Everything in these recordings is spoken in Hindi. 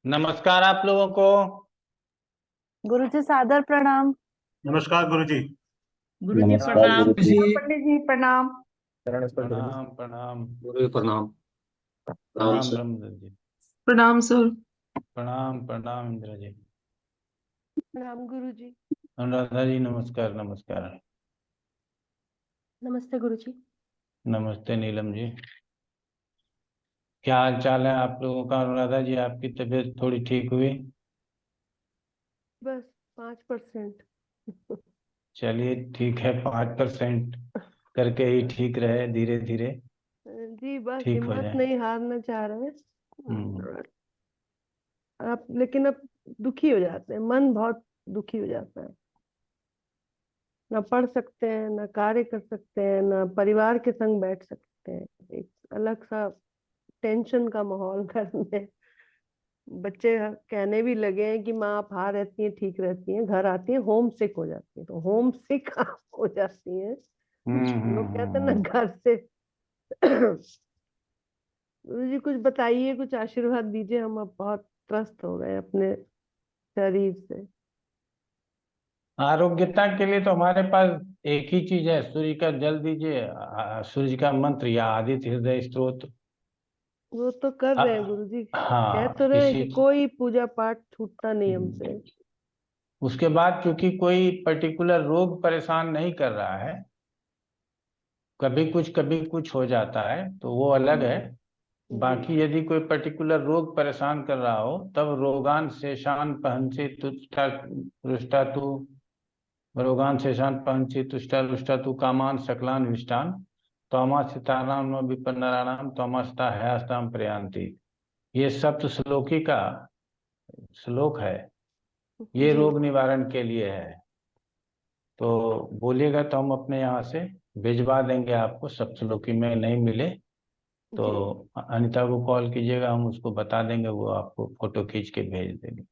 नमस्कार आप लोगों को। गुरु जी सादर प्रणाम। नमस्कार गुरुजी। गुरु जी नमस्कार प्रणाम। गुरु जी। पंडित जी प्रणाम। चरण स्पर्श करेंगे। प्रणाम प्रणाम। गुरु जी प्रणाम। प्रणाम प्रणाम सर। ब्रह्मदत्त जी। प्रणाम सर। प्रणाम प्रणाम इंद्र जी। प्रणाम गुरु जी। अनुराधा जी नमस्कार नमस्कार। नमस्ते गुरु जी। नमस्ते नीलम जी। क्या हाल चाल है आप लोगों का? अनुराधा जी आपकी तबीयत थोड़ी ठीक हुई? बस 5%। चलिए ठीक है, 5% करके ही ठीक रहे, धीरे धीरे जी बस ठीक हो हिम्मत जाए। नहीं हारना चाह रहे हैं। हम्म। आप लेकिन अब दुखी हो जाते हैं, मन बहुत दुखी हो जाता है। ना पढ़ सकते हैं, ना कार्य कर सकते हैं, ना परिवार के संग बैठ सकते हैं। एक अलग सा टेंशन का माहौल घर में। बच्चे कहने भी लगे हैं कि माँ आप हाँ रहती हैं, ठीक रहती हैं, घर आती हैं होम सिक हो जाती हैं। तो होम सिक आप हो जाती हैं। लोग कहते हैं ना हम्म। घर से। गुरु जी कुछ बताइए, कुछ आशीर्वाद दीजिए, हम अब बहुत त्रस्त हो गए अपने शरीर से। आरोग्यता के लिए तो हमारे पास एक ही चीज है, सूर्य का जल दीजिए, सूर्य का मंत्र या आदित्य हृदय स्तोत्र। वो तो कर रहे हैं अ- गुरु जी। कह तो हाँ रहे हैं इसी। कि कोई पूजा पाठ छूटता नहीं हमसे। उसके बाद चूंकि कोई पर्टिकुलर रोग परेशान नहीं कर रहा है, कभी कुछ हो जाता है तो वो अलग है। जी। बाकी यदि कोई पर्टिकुलर रोग परेशान कर रहा हो तब रोगान शेषान पहंसी तुष्टा रुष्टा तु, रोगान शेषान पहंसी तुष्टा रुष्टा तु कामान सकलान विष्टान तोमा सिताराम विपन्नराणाम तोमा स्ता हयास्ताम प्रयांति। ये सप्त श्लोकी का श्लोक है। ये जी। रोग निवारण के लिए है। तो बोलिएगा तो हम अपने यहाँ से भिजवा देंगे आपको। सप्तलोकी में नहीं मिले तो जी अनिता को कॉल कीजिएगा, हम उसको बता देंगे, वो आपको फोटो खींच के भेज देंगे।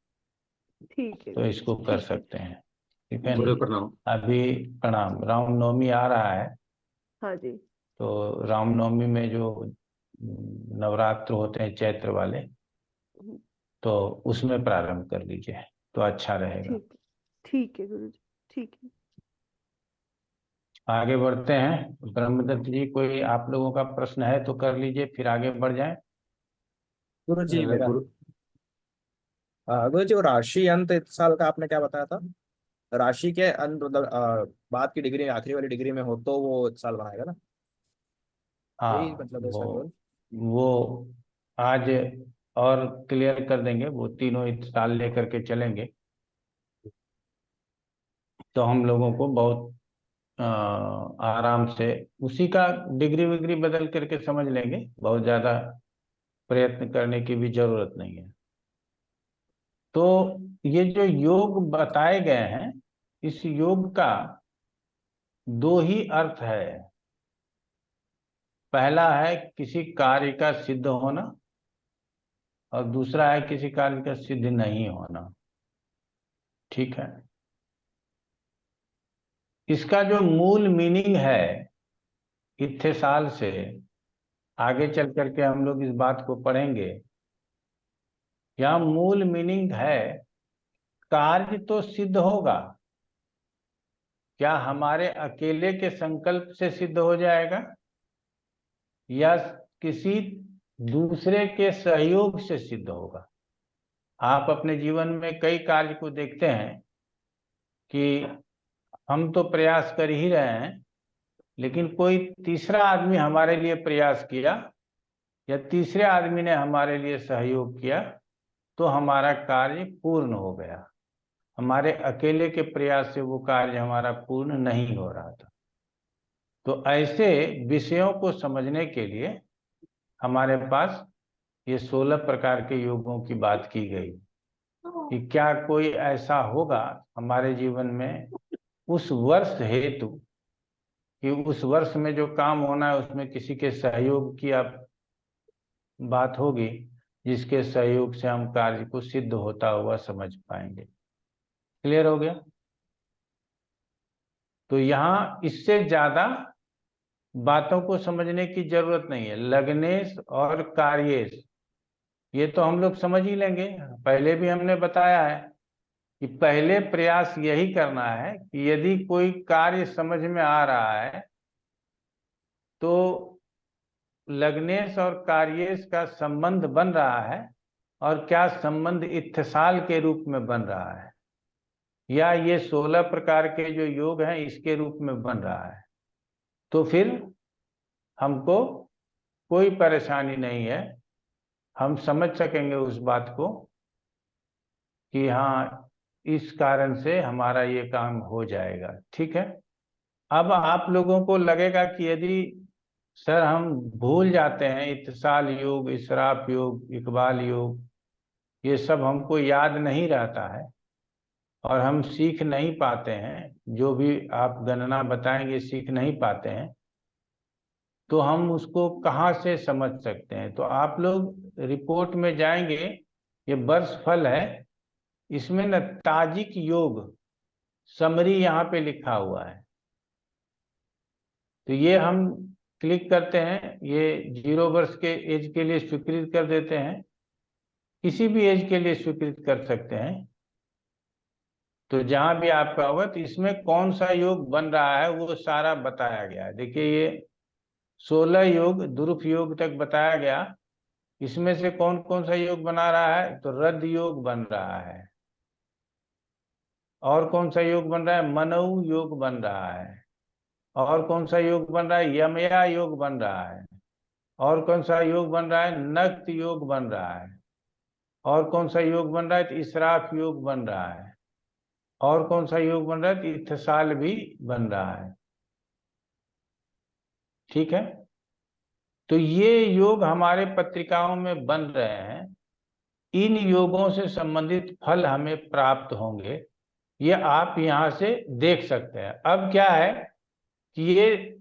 ठीक है तो गुरु जी, इसको कर ठीक है। सकते हैं। ठीक है गुरु ना? जी प्रणाम। अभी रामनवमी आ रहा है। हाँ जी। तो रामनवमी में जो नवरात्र होते हैं चैत्र वाले, तो उसमें प्रारंभ कर लीजिए तो अच्छा रहेगा। ठीक है। ठीक है गुरु जी। ठीक है। आगे बढ़ते हैं। ब्रह्मदत्त जी कोई आप लोगों का प्रश्न है तो कर लीजिए, फिर आगे बढ़ जाएं। गुरु जी मेरा गुरु जी वो राशि अंत इस साल का आपने क्या बताया था? राशि के अंत मतलब बाद की डिग्री आखिरी वाली डिग्री में हो तो वो इस साल बनाएगा ना? यही हाँ मतलब है इसका केवल। वो आज और क्लियर कर देंगे। वो तीनों इस साल लेकर के चलेंगे तो हम लोगों को बहुत आराम से उसी का डिग्री विग्री बदल करके समझ लेंगे। बहुत ज्यादा प्रयत्न करने की भी जरूरत नहीं है। तो ये जो योग बताए गए हैं, इस योग का दो ही अर्थ है। पहला है किसी कार्य का सिद्ध होना, और दूसरा है किसी कार्य का सिद्ध नहीं होना। ठीक है। इसका जो मूल मीनिंग है इतने साल से, आगे चल करके हम लोग इस बात को पढ़ेंगे। यहाँ मूल मीनिंग है कार्य तो सिद्ध होगा, क्या हमारे अकेले के संकल्प से सिद्ध हो जाएगा या किसी दूसरे के सहयोग से सिद्ध होगा? आप अपने जीवन में कई कार्य को देखते हैं कि हम तो प्रयास कर ही रहे हैं, लेकिन कोई तीसरा आदमी हमारे लिए प्रयास किया या तीसरे आदमी ने हमारे लिए सहयोग किया तो हमारा कार्य पूर्ण हो गया। हमारे अकेले के प्रयास से वो कार्य हमारा पूर्ण नहीं हो रहा था। तो ऐसे विषयों को समझने के लिए हमारे पास ये 16 प्रकार के योगों की बात की गई कि क्या कोई ऐसा होगा हमारे जीवन में उस वर्ष हेतु कि उस वर्ष में जो काम होना है उसमें किसी के सहयोग की आप बात होगी, जिसके सहयोग से हम कार्य को सिद्ध होता हुआ समझ पाएंगे। क्लियर हो गया? तो यहाँ इससे ज्यादा बातों को समझने की जरूरत नहीं है। लग्नेश और कार्येश ये तो हम लोग समझ ही लेंगे। पहले भी हमने बताया है कि पहले प्रयास यही करना है कि यदि कोई कार्य समझ में आ रहा है तो लग्नेश और कार्येश का संबंध बन रहा है, और क्या संबंध इत्थिसाल के रूप में बन रहा है, या ये 16 प्रकार के जो योग हैं इसके रूप में बन रहा है, तो फिर हमको कोई परेशानी नहीं है। हम समझ सकेंगे उस बात को कि हाँ, इस कारण से हमारा ये काम हो जाएगा। ठीक है। अब आप लोगों को लगेगा कि यदि सर हम भूल जाते हैं, इत्तिसाल योग, इसराफ योग, इकबाल योग, ये सब हमको याद नहीं रहता है और हम सीख नहीं पाते हैं, जो भी आप गणना बताएंगे सीख नहीं पाते हैं, तो हम उसको कहाँ से समझ सकते हैं? तो आप लोग रिपोर्ट में जाएंगे, ये वर्ष फल है, इसमें न ताजिक योग समरी यहाँ पे लिखा हुआ है। तो ये हम क्लिक करते हैं, ये 0 वर्ष के एज के लिए स्वीकृत कर देते हैं, किसी भी एज के लिए स्वीकृत कर सकते हैं। तो जहां भी आपका होगा तो इसमें कौन सा योग बन रहा है वो सारा बताया गया है। देखिए ये 16 योग दुरुपयोग तक बताया गया। इसमें से कौन कौन सा योग बना रहा है? तो रद्द योग बन रहा है। और कौन सा योग बन रहा है? मनऊ योग बन रहा है। और कौन सा योग बन रहा है? यमया योग बन रहा है। और कौन सा योग बन रहा है? नक्त योग बन रहा है। और कौन सा योग बन रहा है? तो इसराफ योग बन रहा है। और कौन सा योग बन रहा है? तो इत्तिसाल भी बन रहा है। ठीक है। तो ये योग हमारे पत्रिकाओं में बन रहे हैं। इन योगों से संबंधित फल हमें प्राप्त होंगे, ये आप यहां से देख सकते हैं। अब क्या है कि ये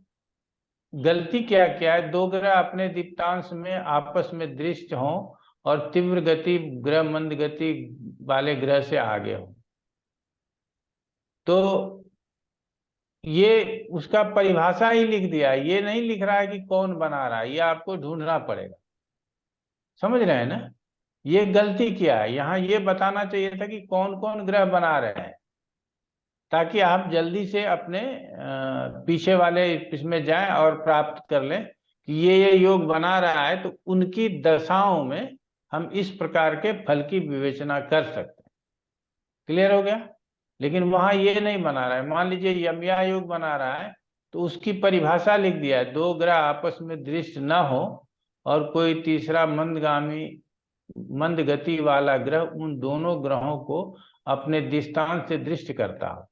गलती क्या क्या है, दो ग्रह अपने दीप्तांश में आपस में दृष्ट हों और तीव्र गति ग्रह मंद गति वाले ग्रह से आगे हो, तो ये उसका परिभाषा ही लिख दिया है, ये नहीं लिख रहा है कि कौन बना रहा है, ये आपको ढूंढना पड़ेगा। समझ रहे हैं ना? ये गलती किया है, यहाँ ये बताना चाहिए था कि कौन कौन ग्रह बना रहे हैं, ताकि आप जल्दी से अपने पीछे वाले इसमें जाएं और प्राप्त कर लें कि ये योग बना रहा है, तो उनकी दशाओं में हम इस प्रकार के फल की विवेचना कर सकते हैं। क्लियर हो गया? लेकिन वहां ये नहीं बना रहा है। मान लीजिए यमया योग बना रहा है, तो उसकी परिभाषा लिख दिया है, दो ग्रह आपस में दृष्ट न हो और कोई तीसरा मंदगामी मंद गति वाला ग्रह उन दोनों ग्रहों को अपने दीप्तांश से दृष्ट करता हो।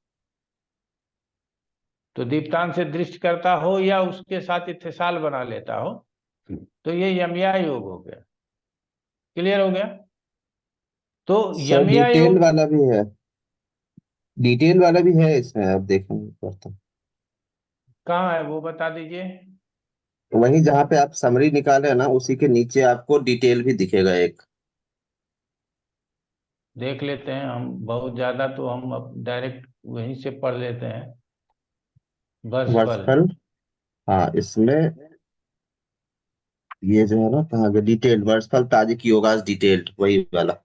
तो दीप्तांश से दृष्ट करता हो या उसके साथ इत्तिसाल बना लेता हो, तो ये यमया योग हो गया। क्लियर हो गया? तो सर यमया डिटेल योग वाला भी है, डिटेल वाला भी है इसमें, आप देखेंगे पड़ता। कहाँ है वो बता दीजिए। वहीं जहाँ पे आप समरी निकाले हैं ना, उसी के नीचे आपको डिटेल भी दिखेगा एक। देख लेते हैं हम, बहुत ज्यादा तो हम अब डायरेक्ट वहीं से पढ़ लेते हैं। वर्षफल। वर्षफल। हाँ, इसमें ये जो है ना, कहाँ गया डिटेल, वर्षफल ताजिक योगास डिटेल्ड, वही वाला।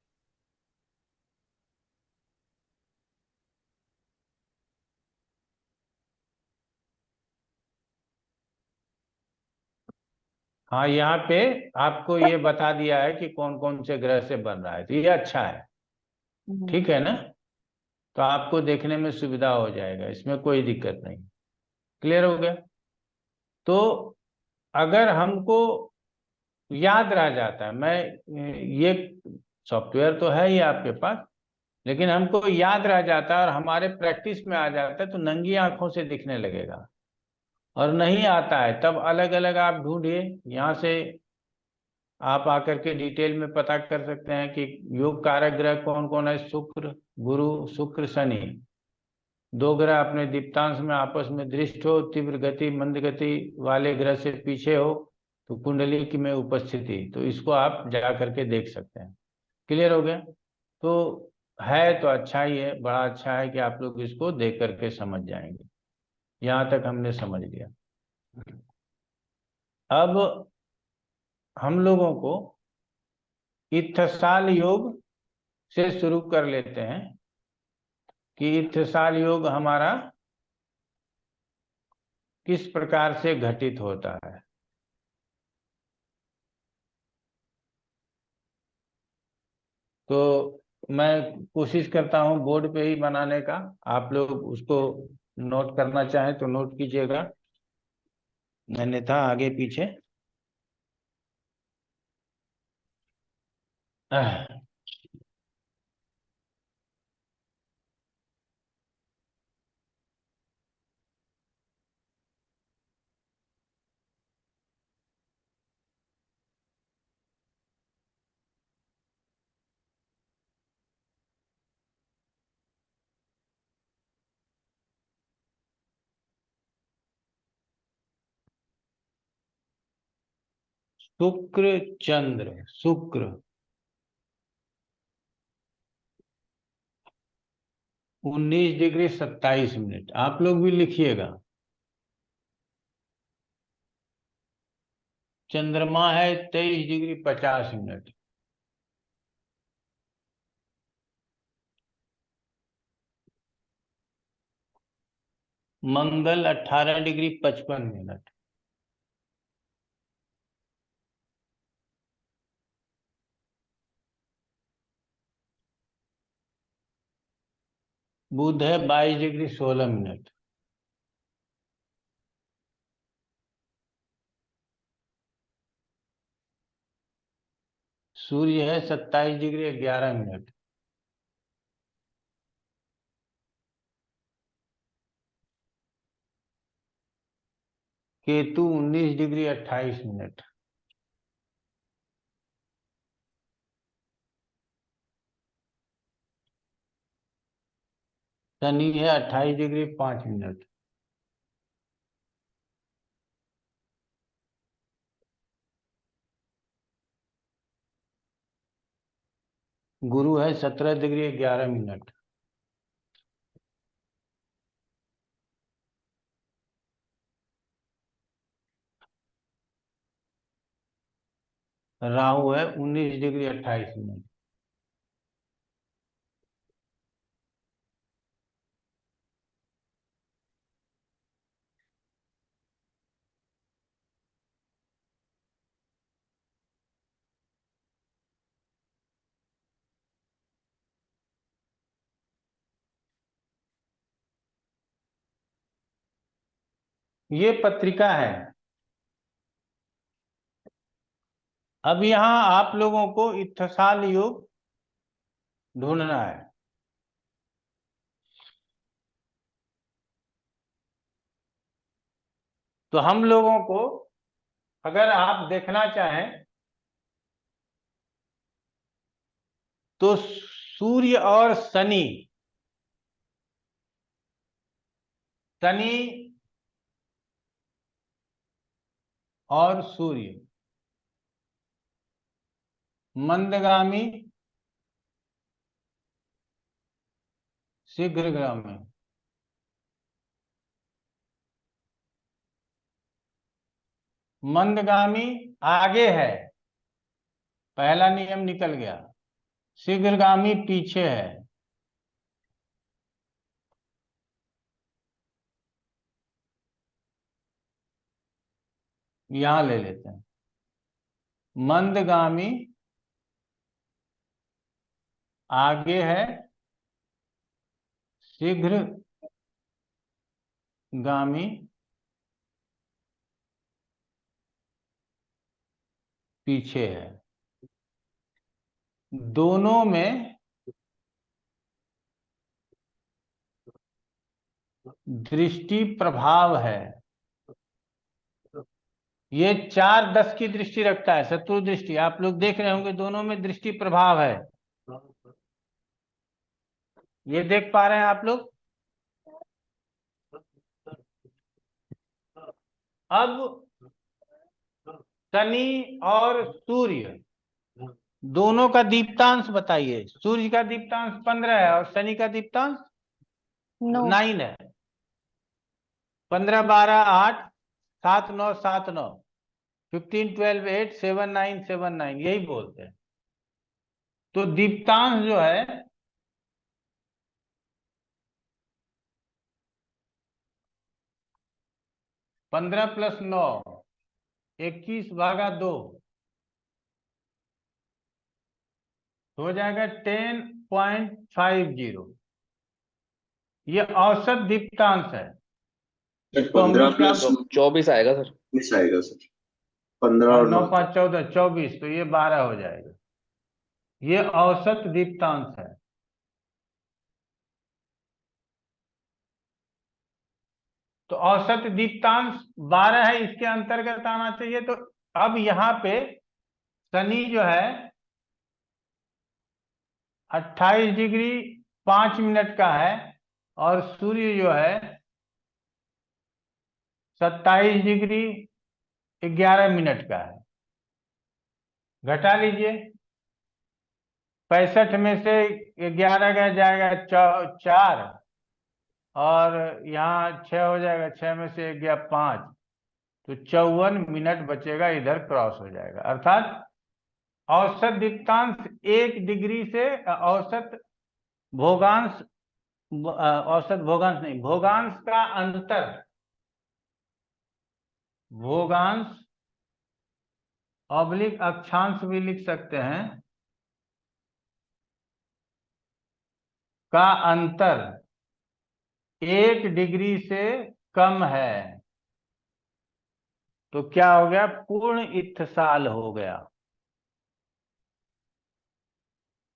हाँ, यहाँ पे आपको ये बता दिया है कि कौन कौन से ग्रह से बन रहा है, तो ये अच्छा है। ठीक है ना? तो आपको देखने में सुविधा हो जाएगा, इसमें कोई दिक्कत नहीं। क्लियर हो गया? तो अगर हमको याद रह जाता है, मैं ये सॉफ्टवेयर तो है ही आपके पास, लेकिन हमको याद रह जाता है और हमारे प्रैक्टिस में आ जाता है, तो नंगी आंखों से दिखने लगेगा। और नहीं आता है तब अलग अलग आप ढूंढिए, यहाँ से आप आकर के डिटेल में पता कर सकते हैं कि योग कारक ग्रह कौन कौन है। शुक्र, गुरु, शुक्र, शनि, दो ग्रह अपने दीप्तांश में आपस में दृष्ट हो, तीव्र गति मंद गति वाले ग्रह से पीछे हो, तो कुंडली की में उपस्थिति, तो इसको आप जा करके देख सकते हैं। क्लियर हो गया? तो है तो अच्छा ही है, बड़ा अच्छा है कि आप लोग इसको देख करके समझ जाएंगे। यहाँ तक हमने समझ लिया। अब हम लोगों को इत्थसाल योग से शुरू कर लेते हैं कि इत्थसाल योग हमारा किस प्रकार से घटित होता है। तो मैं कोशिश करता हूं बोर्ड पे ही बनाने का, आप लोग उसको नोट करना चाहें तो नोट कीजिएगा, अन्यथा आगे पीछे। शुक्र चंद्र, शुक्र 19 डिग्री 27 मिनट, आप लोग भी लिखिएगा। चंद्रमा है 23 डिग्री 50 मिनट। मंगल 18 डिग्री 55 मिनट। बुध है 22 डिग्री 16 मिनट। सूर्य है 27 degree 11 minute. Ketu 19 degree 28 minute. Shani है 28 डिग्री 5 मिनट। गुरु है 17 डिग्री 11 मिनट। राहु है 19 डिग्री 28 मिनट। ये पत्रिका है। अब यहां आप लोगों को इत्थसाल योग ढूंढना है। तो हम लोगों को, अगर आप देखना चाहें तो सूर्य और शनि, शनि और सूर्य मंदगामी शीघ्रगामी। मंदगामी आगे है, पहला नियम निकल गया। शीघ्रगामी पीछे है। यहां ले लेते हैं। मंदगामी आगे है, शीघ्रगामी पीछे है। दोनों में दृष्टि प्रभाव है। ये 4-10 की दृष्टि रखता है, शत्रु दृष्टि। आप लोग देख रहे होंगे दोनों में दृष्टि प्रभाव है। ये देख पा रहे हैं आप लोग। अब शनि और सूर्य दोनों का दीप्तांश बताइए। सूर्य का दीप्तांश 15 है और शनि का दीप्तांश 9 है। 15 12 8 7 9 7 9 15 12 8 7 9 7 9, यही बोलते हैं। तो दीप्तांश जो है 15 + 9 21/2 हो जाएगा 10.50। ये औसत दीप्तांश है। इसको हम लोग क्या 24 आएगा सर। 24 आएगा सर। 15 और 9 9 5 14 24, तो ये 12 हो जाएगा। ये औसत दीप्तांश है। तो औसत दीप्तांश 12 है, इसके अंतर्गत आना चाहिए। तो अब यहाँ पे शनि जो है 28 डिग्री 5 मिनट का है, और सूर्य जो है 27 डिग्री 11 मिनट का है। घटा लीजिए, 65 में से 11 का जाएगा 4, और यहाँ 6 हो जाएगा, 6 में से 1 गया 5, तो 54 मिनट बचेगा, इधर क्रॉस हो जाएगा। अर्थात औसत दीप्तांश 1 डिग्री से औसत भोगांश, औसत भोगांश नहीं, भोगांश का अंतर, भोगांश ऑब्लिक अक्षांश भी लिख सकते हैं, का अंतर 1 डिग्री से कम है। तो क्या हो गया? पूर्ण इत्थसाल हो गया।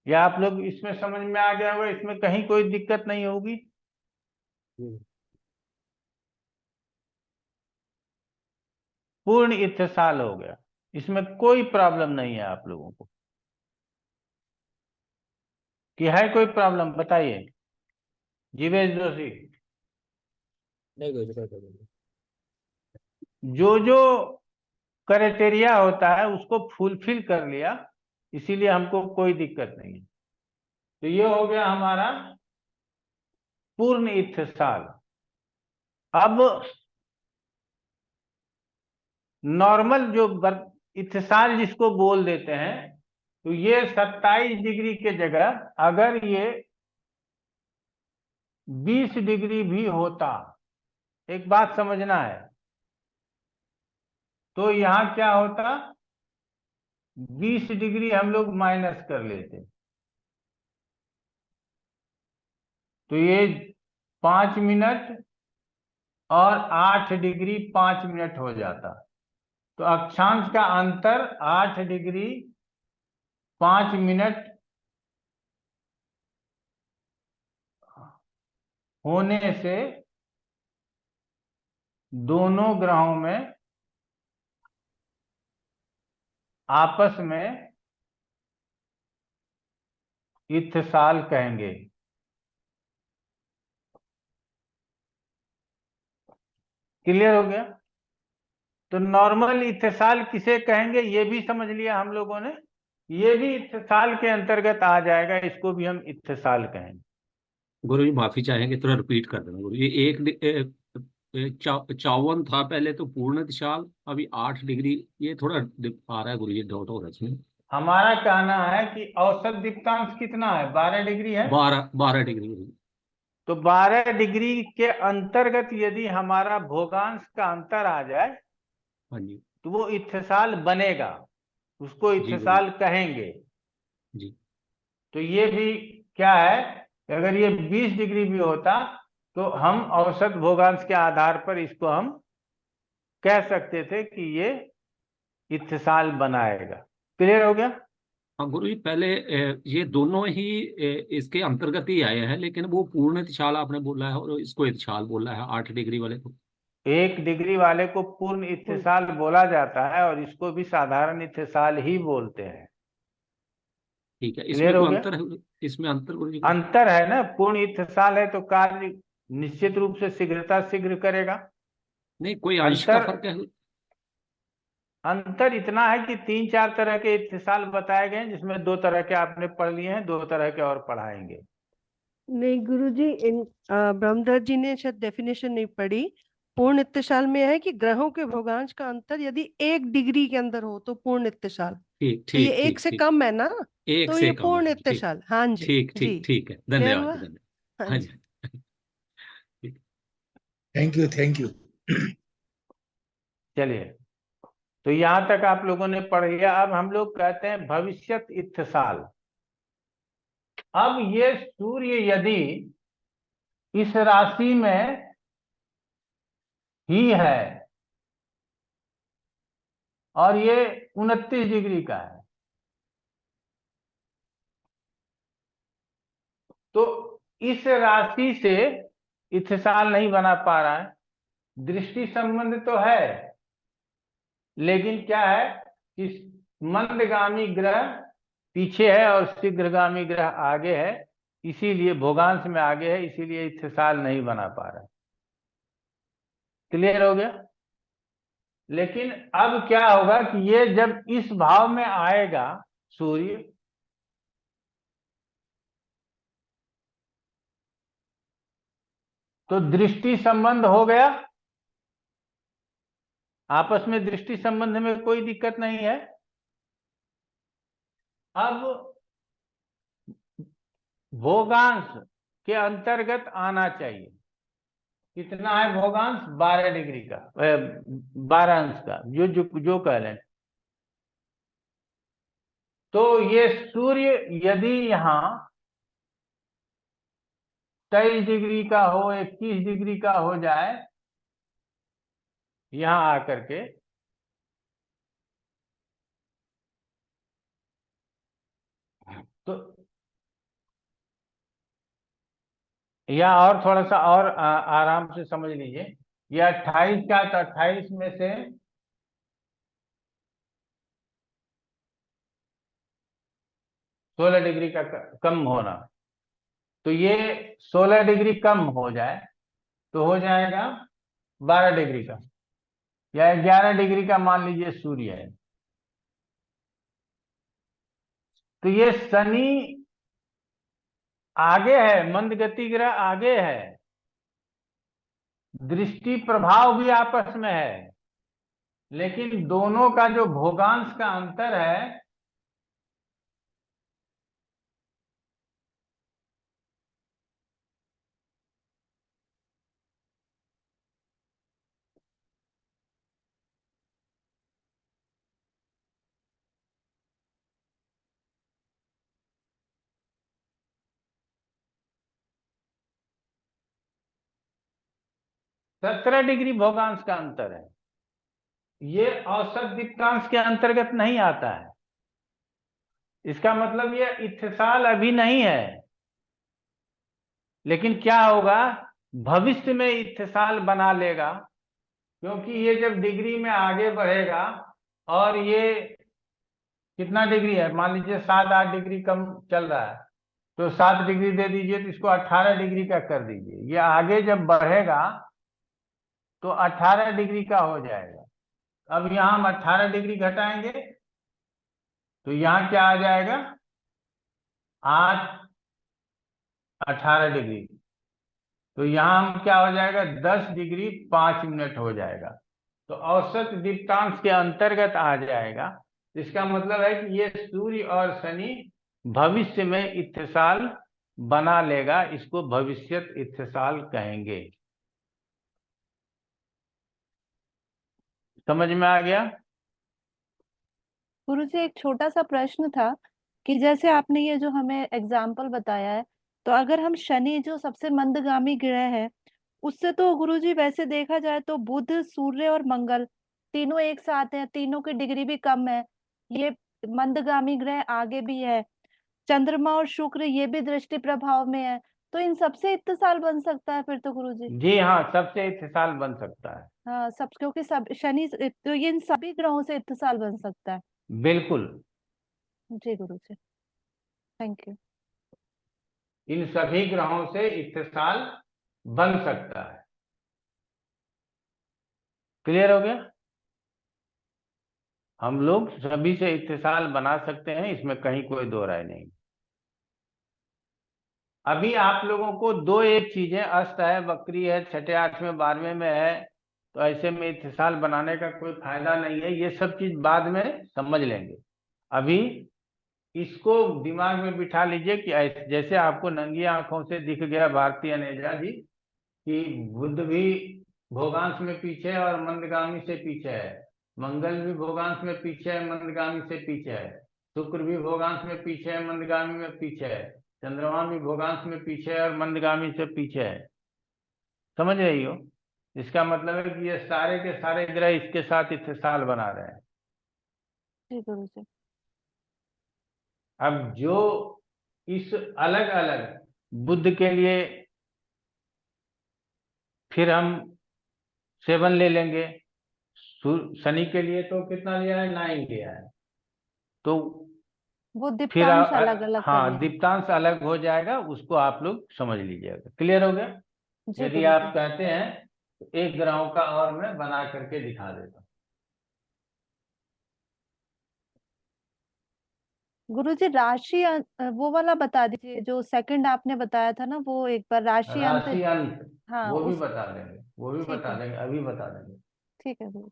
या आप लोग इसमें समझ में आ गया होगा, इसमें कहीं कोई दिक्कत नहीं होगी। पूर्ण इत्थसाल हो गया, इसमें कोई प्रॉब्लम नहीं है आप लोगों को। कि है कोई प्रॉब्लम? बताइए जीवेश जोशी। नहीं कोई जो जो क्राइटेरिया होता है उसको फुलफिल कर लिया, इसीलिए हमको कोई दिक्कत नहीं है। तो ये हो गया हमारा पूर्ण इत्थसाल। अब नॉर्मल जो इत्थसाल जिसको बोल देते हैं, तो ये 27 डिग्री के जगह अगर ये 20 डिग्री भी होता, एक बात समझना है, तो यहाँ क्या होता? 20 डिग्री हम लोग माइनस कर लेते, तो ये 5 मिनट और 8 डिग्री 5 मिनट हो जाता। तो अक्षांश का अंतर 8 डिग्री 5 मिनट होने से दोनों ग्रहों में आपस में इत्थसाल कहेंगे। क्लियर हो गया? तो नॉर्मल इत्थसाल किसे कहेंगे ये भी समझ लिया हम लोगों ने। ये भी इत्थसाल के अंतर्गत आ जाएगा, इसको भी हम इत्थसाल कहेंगे। गुरु जी माफी चाहेंगे, थोड़ा रिपीट कर देना गुरु जी। 54 था पहले, तो पूर्ण इत्थसाल, अभी 8 डिग्री, ये थोड़ा आ रहा है गुरु जी, डाउट हो रहा है इसमें। हमारा कहना है कि औसत दीप्तांश कितना है? 12 डिग्री है। 12 डिग्री गुरु जी। तो 12 डिग्री के अंतर्गत यदि हमारा भोगांश का अंतर आ जाए, हाँ जी तो वो इत्थसाल बनेगा, उसको जी गुरु इत्थसाल कहेंगे। जी। तो ये भी क्या है, अगर ये 20 डिग्री भी होता, तो हम औसत भोगांश के आधार पर इसको हम कह सकते थे कि ये इत्थसाल बनाएगा। क्लियर हो गया? हाँ गुरु जी, पहले ये दोनों ही इसके अंतर्गत ही आए हैं, लेकिन वो पूर्ण इत्थसाल आपने बोला है और इसको इत्थसाल बोला है 8 डिग्री वाले को। 1 डिग्री वाले को पूर्ण इत्थसाल बोला जाता है, और इसको भी साधारण इत्थसाल ही बोलते हैं। ठीक है, क्लियर इसमें हो कोई गया? अंतर है? इसमें अंतर गुरु जी? अंतर है ना, पूर्ण इत्थसाल है तो कार्य निश्चित रूप से शीघ्र करेगा। नहीं, कोई अंश का अंतर फर्क है? अंतर इतना है कि 3-4 तरह के इत्तिसाल बताए गए हैं, जिसमें 2 तरह के आपने पढ़ लिए हैं, 2 तरह के और पढ़ाएंगे। नहीं गुरुजी, इन ब्रह्मदत्त जी ने शायद डेफिनेशन नहीं पढ़ी। पूर्ण इत्तेशाल में है कि ग्रहों के भोगांश का अंतर यदि 1 डिग्री के अंदर हो तो पूर्ण इत्तेशाल। ठीक तो ये ठीक 1 ठीक से ठीक। कम है ना, एक तो से ये कम पूर्ण है, ठीक इत्तेशाल। हाँ जी ठीक जी। ठीक ठीक है, क्लियर धन्यवाद हुआ? धन्यवाद। हाँ हाँ जी। जी। ठीक। Thank you, thank you. चलिए, तो यहां तक आप लोगों ने पढ़ लिया। अब हम लोग कहते हैं भविष्यत इत्तिसाल। अब ये सूर्य यदि इस राशि में ही है और ये 29 डिग्री का है, तो इस राशि से इत्तिसाल नहीं बना पा रहा है। दृष्टि संबंध तो है, लेकिन क्या है कि मंदगामी ग्रह पीछे है और शीघ्रगामी ग्रह आगे है, इसीलिए भोगांश में आगे है, इसीलिए इत्तिसाल नहीं बना पा रहा। क्लियर हो गया? लेकिन अब क्या होगा कि ये जब इस भाव में आएगा सूर्य, तो दृष्टि संबंध हो गया। आपस में दृष्टि संबंध में कोई दिक्कत नहीं है। अब भोगांश के अंतर्गत आना चाहिए। कितना है भोगांश? 12 डिग्री का, 12 अंश का, जो कह लें। तो ये सूर्य यदि यहाँ 23 डिग्री का हो, 21 डिग्री का हो जाए यहां आकर के, तो या और थोड़ा सा और आराम से समझ लीजिए। ये 28 का, तो 28 में से 16 डिग्री का कम होना, तो ये 16 डिग्री कम हो जाए तो हो जाएगा 12 डिग्री का, या 11 डिग्री का मान लीजिए सूर्य है। तो ये शनि आगे है, मंद गति ग्रह आगे है, दृष्टि प्रभाव भी आपस में है, लेकिन दोनों का जो भोगांश का अंतर है सत्रह डिग्री भोगांश का अंतर है। ये औसत दीप्तांश के अंतर्गत नहीं आता है। इसका मतलब ये इत्तिसाल अभी नहीं है, लेकिन क्या होगा, भविष्य में इत्तिसाल बना लेगा। क्योंकि ये जब डिग्री में आगे बढ़ेगा, और ये कितना डिग्री है, मान लीजिए 7-8 डिग्री कम चल रहा है, तो 7 डिग्री दे दीजिए, तो इसको 18 डिग्री का कर दीजिए। ये आगे जब बढ़ेगा तो 18 डिग्री का हो जाएगा। अब यहाँ हम 18 डिग्री घटाएंगे तो यहाँ क्या आ जाएगा, 8 18 डिग्री, तो यहाँ हम क्या हो जाएगा, 10 डिग्री 5 मिनट हो जाएगा। तो औसत दीप्तांश के अंतर्गत आ जाएगा। इसका मतलब है कि ये सूर्य और शनि भविष्य में इत्तिसाल बना लेगा। इसको भविष्यत इत्तिसाल कहेंगे। समझ में आ गया? गुरुजी एक छोटा सा प्रश्न था कि जैसे आपने ये जो हमें एग्जाम्पल बताया है, तो अगर हम शनि जो सबसे मंदगामी ग्रह है, उससे तो गुरुजी वैसे देखा जाए तो बुध, सूर्य और मंगल तीनों एक साथ हैं, तीनों की डिग्री भी कम है, ये मंदगामी ग्रह आगे भी है, चंद्रमा और शुक्र ये भी दृष्टि प्रभाव में है, तो इन सबसे इत्तिसाल बन सकता है फिर तो गुरुजी। जी हाँ, सबसे इत्तिसाल बन सकता है। हाँ सब, क्योंकि सब शनि तो ये इन सभी ग्रहों से इत्तिसाल बन सकता है। बिल्कुल, जी गुरुजी, थैंक यू। इन सभी ग्रहों से इत्तिसाल बन सकता है। क्लियर हो गया? हम लोग सभी से इत्तिसाल बना सकते हैं, इसमें कहीं कोई दो राय नहीं। अभी आप लोगों को दो एक चीजें, अस्त है, वक्री है, छठे 8वें 12वें में है, तो ऐसे में इत्तेसाल बनाने का कोई फायदा नहीं है। ये सब चीज बाद में समझ लेंगे। अभी इसको दिमाग में बिठा लीजिए कि जैसे आपको नंगी आंखों से दिख गया भारती अनेजा जी कि बुध भी भोगांश में पीछे है और मंदगामी से पीछे है, मंगल भी भोगांश में पीछे है, मंदगामी से पीछे है, शुक्र भी भोगांश में पीछे है, मंदगामी में पीछे है, चंद्रमा भी भोगांश में पीछे है और मंदगामी से पीछे है। समझ रही हो? इसका मतलब है कि ये सारे के सारे ग्रह इसके साथ इत्तेसाल बना रहे हैं। जी गुरु जी। अब जो इस अलग अलग बुध के लिए फिर हम 7 ले लेंगे, शनि के लिए तो कितना लिया है, 9 लिया है, तो वो फिर दीप्तांश अलग अलग कर हाँ लेंगे। दीप्तांश अलग हो जाएगा, उसको आप लोग समझ लीजिएगा। क्लियर हो गया? जी यदि गुरु आप जी। कहते हैं तो एक ग्रहों का और मैं बना करके दिखा देता हूँ। गुरु जी राशि वो वाला बता दीजिए जो सेकंड आपने बताया था ना, वो एक बार राशि अंत। राशि अंत हाँ वो भी उस बता देंगे, वो भी ठीक बता है, देंगे, अभी बता देंगे। ठीक है गुरु।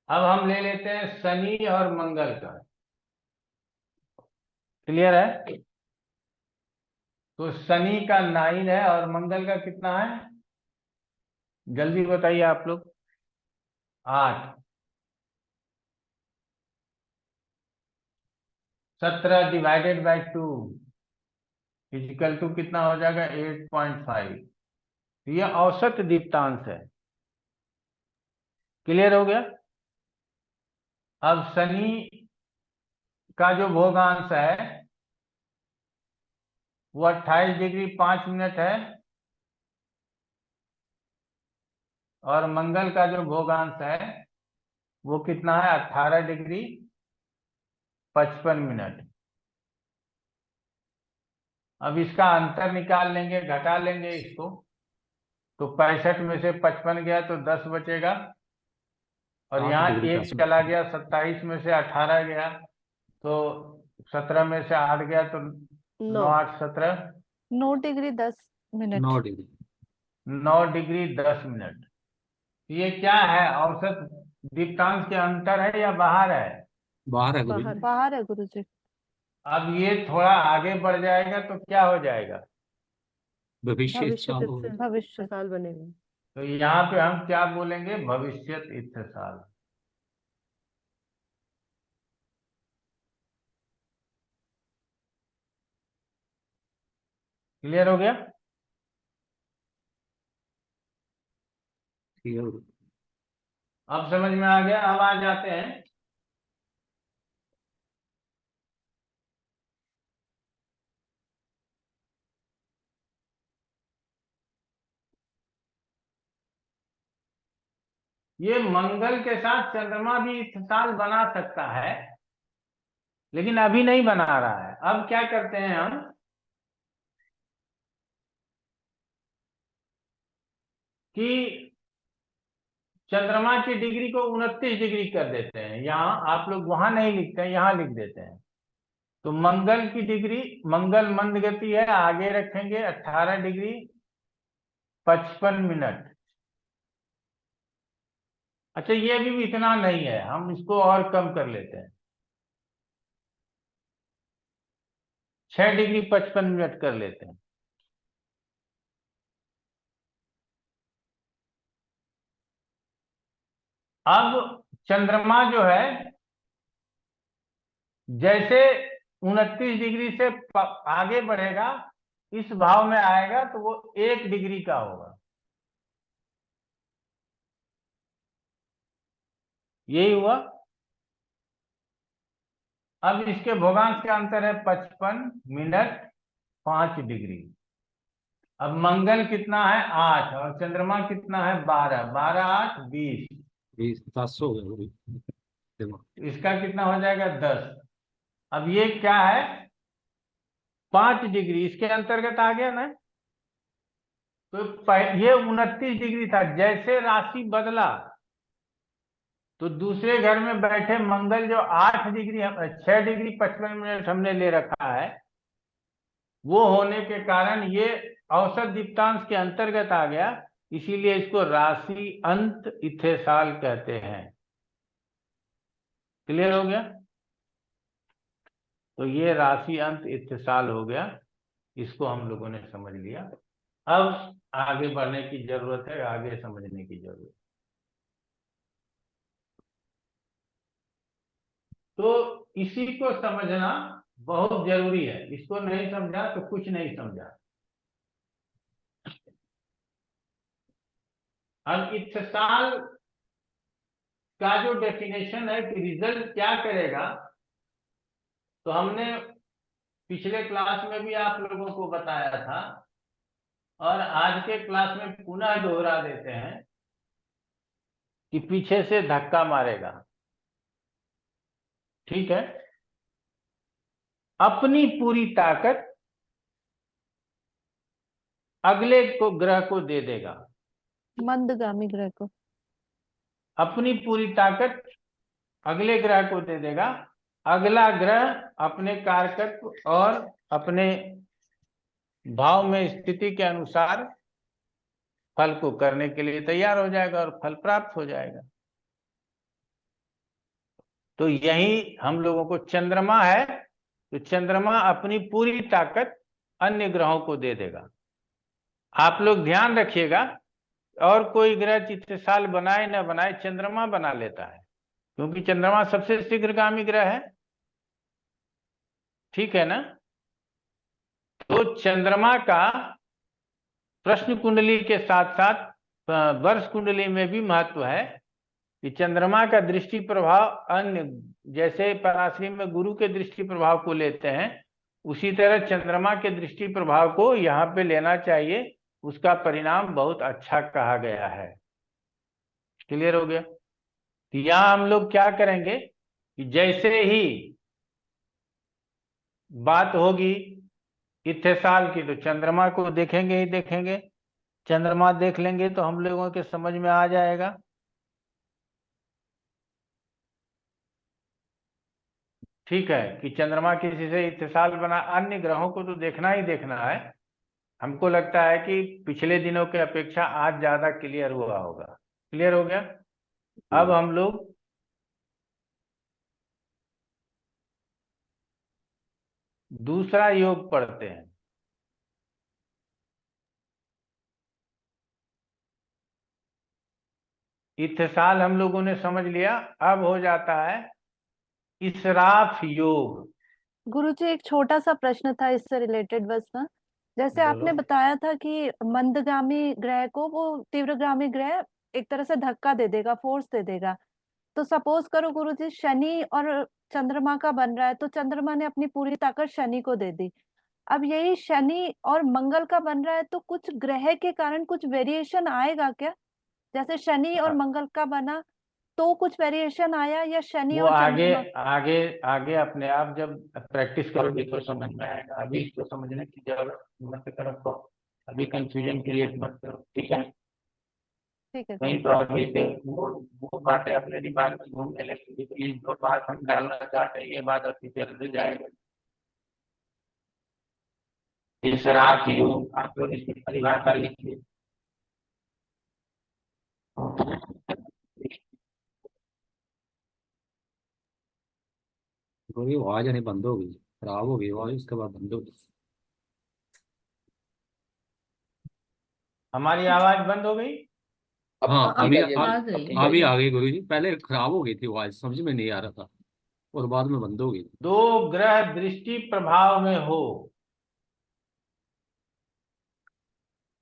अब हम ले लेते हैं शनि और मंगल का। क्लियर है? तो शनि का 9 है और मंगल का कितना है, जल्दी बताइए आप लोग। 8। 17 डिवाइडेड बाई 2 इजिकल टू कितना हो जाएगा, 8.5। ये औसत दीप्तांश है। क्लियर हो गया? अब शनि का जो भोगांश है वो 28 डिग्री 5 मिनट है और मंगल का जो भोगांश है वो कितना है, 18 डिग्री 55 मिनट। अब इसका अंतर निकाल लेंगे, घटा लेंगे इसको, तो 65 में से 55 गया तो 10 बचेगा और 8 यहाँ डिग्री 1 10 चला गया, 27 में से 18 गया तो 17 में से 8 गया तो 9 9 8 17, 9 degree 10 minute. 9 degree 9 degree 10 minute. ये क्या है, औसत दीप्तांश के अंतर है या बाहर है? बाहर है गुरु जी। बाहर। बाहर है गुरु जी। अब ये थोड़ा आगे बढ़ जाएगा तो क्या हो जाएगा, भविष्य भविष्य चालू हो भविष्य। साल बनेगा। तो यहाँ पे हम क्या बोलेंगे, भविष्यत इत्तेसाल। क्लियर हो गया? ठीक है गुरु। अब समझ में आ गया? अब आ जाते हैं ये मंगल के साथ चंद्रमा भी इत्तेसाल बना सकता है, लेकिन अभी नहीं बना रहा है। अब क्या करते हैं हम कि चंद्रमा की डिग्री को 29 डिग्री कर देते हैं। यहाँ आप लोग वहां नहीं लिखते हैं, यहाँ लिख देते हैं। तो मंगल की डिग्री, मंगल मंद गति है, आगे रखेंगे 18 डिग्री 55 मिनट। अच्छा ये अभी भी इतना नहीं है, हम इसको और कम कर लेते हैं, 6 डिग्री 55 मिनट कर लेते हैं। अब चंद्रमा जो है जैसे 29 डिग्री से आगे बढ़ेगा, इस भाव में आएगा तो वो 1 डिग्री का होगा। यही हुआ। अब इसके भोगांश का अंतर है 55 मिनट 5 डिग्री। अब मंगल कितना है, 8 और चंद्रमा कितना है, 12। 12 8 20, 10 हो गया गुरु। देखो इसका कितना हो जाएगा, 10। अब ये क्या है, 5 डिग्री इसके अंतर्गत आ गया ना। तो ये 29 डिग्री था, जैसे राशि बदला तो दूसरे घर में बैठे मंगल जो 8 डिग्री 6 डिग्री 55 मिनट हमने ले रखा है, वो होने के कारण ये औसत दीप्तांश के अंतर्गत आ गया, इसीलिए इसको राशि अंत इत्थेसाल कहते हैं। क्लियर हो गया? तो ये राशि अंत इत्तेसाल हो गया, इसको हम लोगों ने समझ लिया। अब आगे बढ़ने की जरूरत है, आगे समझने की जरूरत है। तो इसी को समझना बहुत जरूरी है, इसको नहीं समझा तो कुछ नहीं समझा। अब इत्तेसाल का जो डेफिनेशन है कि रिजल्ट क्या करेगा, तो हमने पिछले क्लास में भी आप लोगों को बताया था और आज के क्लास में पुनः दोहरा देते हैं कि पीछे से धक्का मारेगा। ठीक है? अपनी पूरी ताकत अगले को ग्रह को दे देगा। मंदगामी ग्रह को। अपनी पूरी ताकत अगले ग्रह को दे देगा। अगला ग्रह अपने कारकत्व और अपने भाव में स्थिति के अनुसार फल को करने के लिए तैयार हो जाएगा और फल प्राप्त हो जाएगा। तो यही हम लोगों को चंद्रमा है, तो चंद्रमा अपनी पूरी ताकत अन्य ग्रहों को दे देगा। आप लोग ध्यान रखिएगा, और कोई ग्रह इत्तेसाल बनाए न बनाए, चंद्रमा बना लेता है, क्योंकि चंद्रमा सबसे शीघ्रगामी ग्रह है। ठीक है ना? तो चंद्रमा का प्रश्न कुंडली के साथ साथ वर्ष कुंडली में भी महत्व है कि चंद्रमा का दृष्टि प्रभाव अन्य, जैसे पराशरी में गुरु के दृष्टि प्रभाव को लेते हैं, उसी तरह चंद्रमा के दृष्टि प्रभाव को यहाँ पे लेना चाहिए। उसका परिणाम बहुत अच्छा कहा गया है। क्लियर हो गया? तो यहाँ हम लोग क्या करेंगे कि जैसे ही बात होगी इत्तेसाल की, तो चंद्रमा को देखेंगे ही देखेंगे। चंद्रमा देख लेंगे तो हम लोगों के समझ में आ जाएगा। ठीक है कि चंद्रमा किसी से इत्तेसाल बना, अन्य ग्रहों को तो देखना ही देखना है। हमको लगता है कि पिछले दिनों के अपेक्षा आज ज्यादा क्लियर हुआ होगा। क्लियर हो गया? अब हम लोग दूसरा योग पढ़ते हैं। इत्तेसाल हम लोगों ने समझ लिया, अब हो जाता है इसराफ योग। गुरुजी एक छोटा सा प्रश्न था इससे रिलेटेड बस ना। जैसे आपने बोलो। बताया था कि मंदगामी ग्रह को वो तीव्रगामी ग्रह एक तरह से धक्का दे देगा, फोर्स दे देगा। तो सपोज करो गुरुजी शनि और चंद्रमा का बन रहा है, तो चंद्रमा ने अपनी पूरी ताकत शनि को दे दी। अब यही शनि और मंगल का बन रहा है, तो कुछ ग्रह के कारण कुछ वेरिएशन आएगा क्या? जैसे शनि और मंगल का बना तो कुछ वेरिएशन आया, या शनि वो और आगे चंद्रमा? आगे आगे अपने आप जब प्रैक्टिस करोगे तो समझ में आएगा। अभी इसको समझने की जरूरत मत करो, तो अभी कंफ्यूजन क्रिएट मत करो। ठीक है? ठीक है नहीं तो अभी से वो बातें अपने दिमाग में घूमने लगती, तो ये जो बात हम डालना चाहते हैं ये बात अच्छी चलते जाएगा। इस रात की आप लोग इसकी परिभाषा लिखिए। वही आवाज नहीं बंद हो गई, खराब हो गई आवाज, उसके बाद बंद हो गई। हमारी आवाज बंद हो गई? हाँ अब अभी आ गई। अभी आ गई गुरु जी। पहले खराब हो गई थी आवाज, समझ में नहीं आ रहा था और बाद में बंद हो गई। दो ग्रह दृष्टि प्रभाव में हो।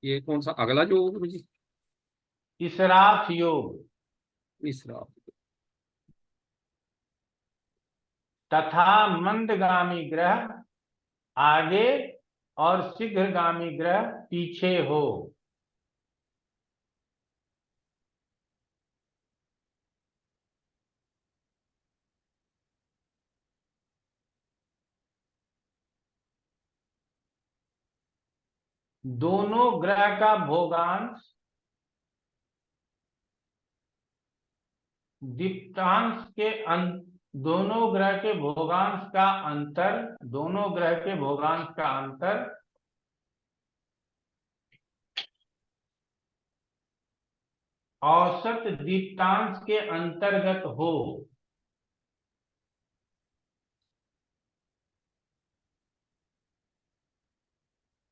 ये कौन सा अगला जो गुरु जी? इसराफ योग तीसरा। तथा मंदगामी ग्रह आगे और शीघ्रगामी ग्रह पीछे हो। दोनों ग्रह का भोगांश दीप्तांश के दोनों ग्रह के भोगांश का अंतर, दोनों ग्रह के भोगांश का अंतर औसत दीप्तांश के अंतर्गत हो।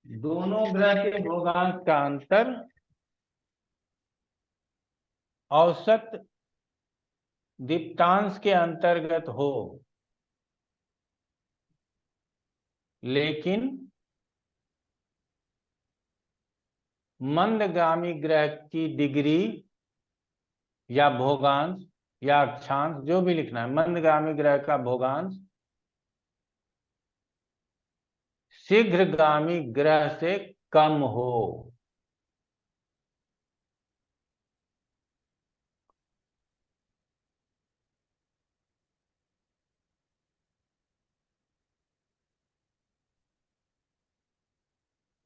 दोनों ग्रह के भोगांश का अंतर औसत दीप्तांश के अंतर्गत हो, लेकिन मंदगामी ग्रह की डिग्री या भोगांश या अक्षांश, जो भी लिखना है, मंदगामी ग्रह का भोगांश शीघ्रगामी ग्रह से कम हो।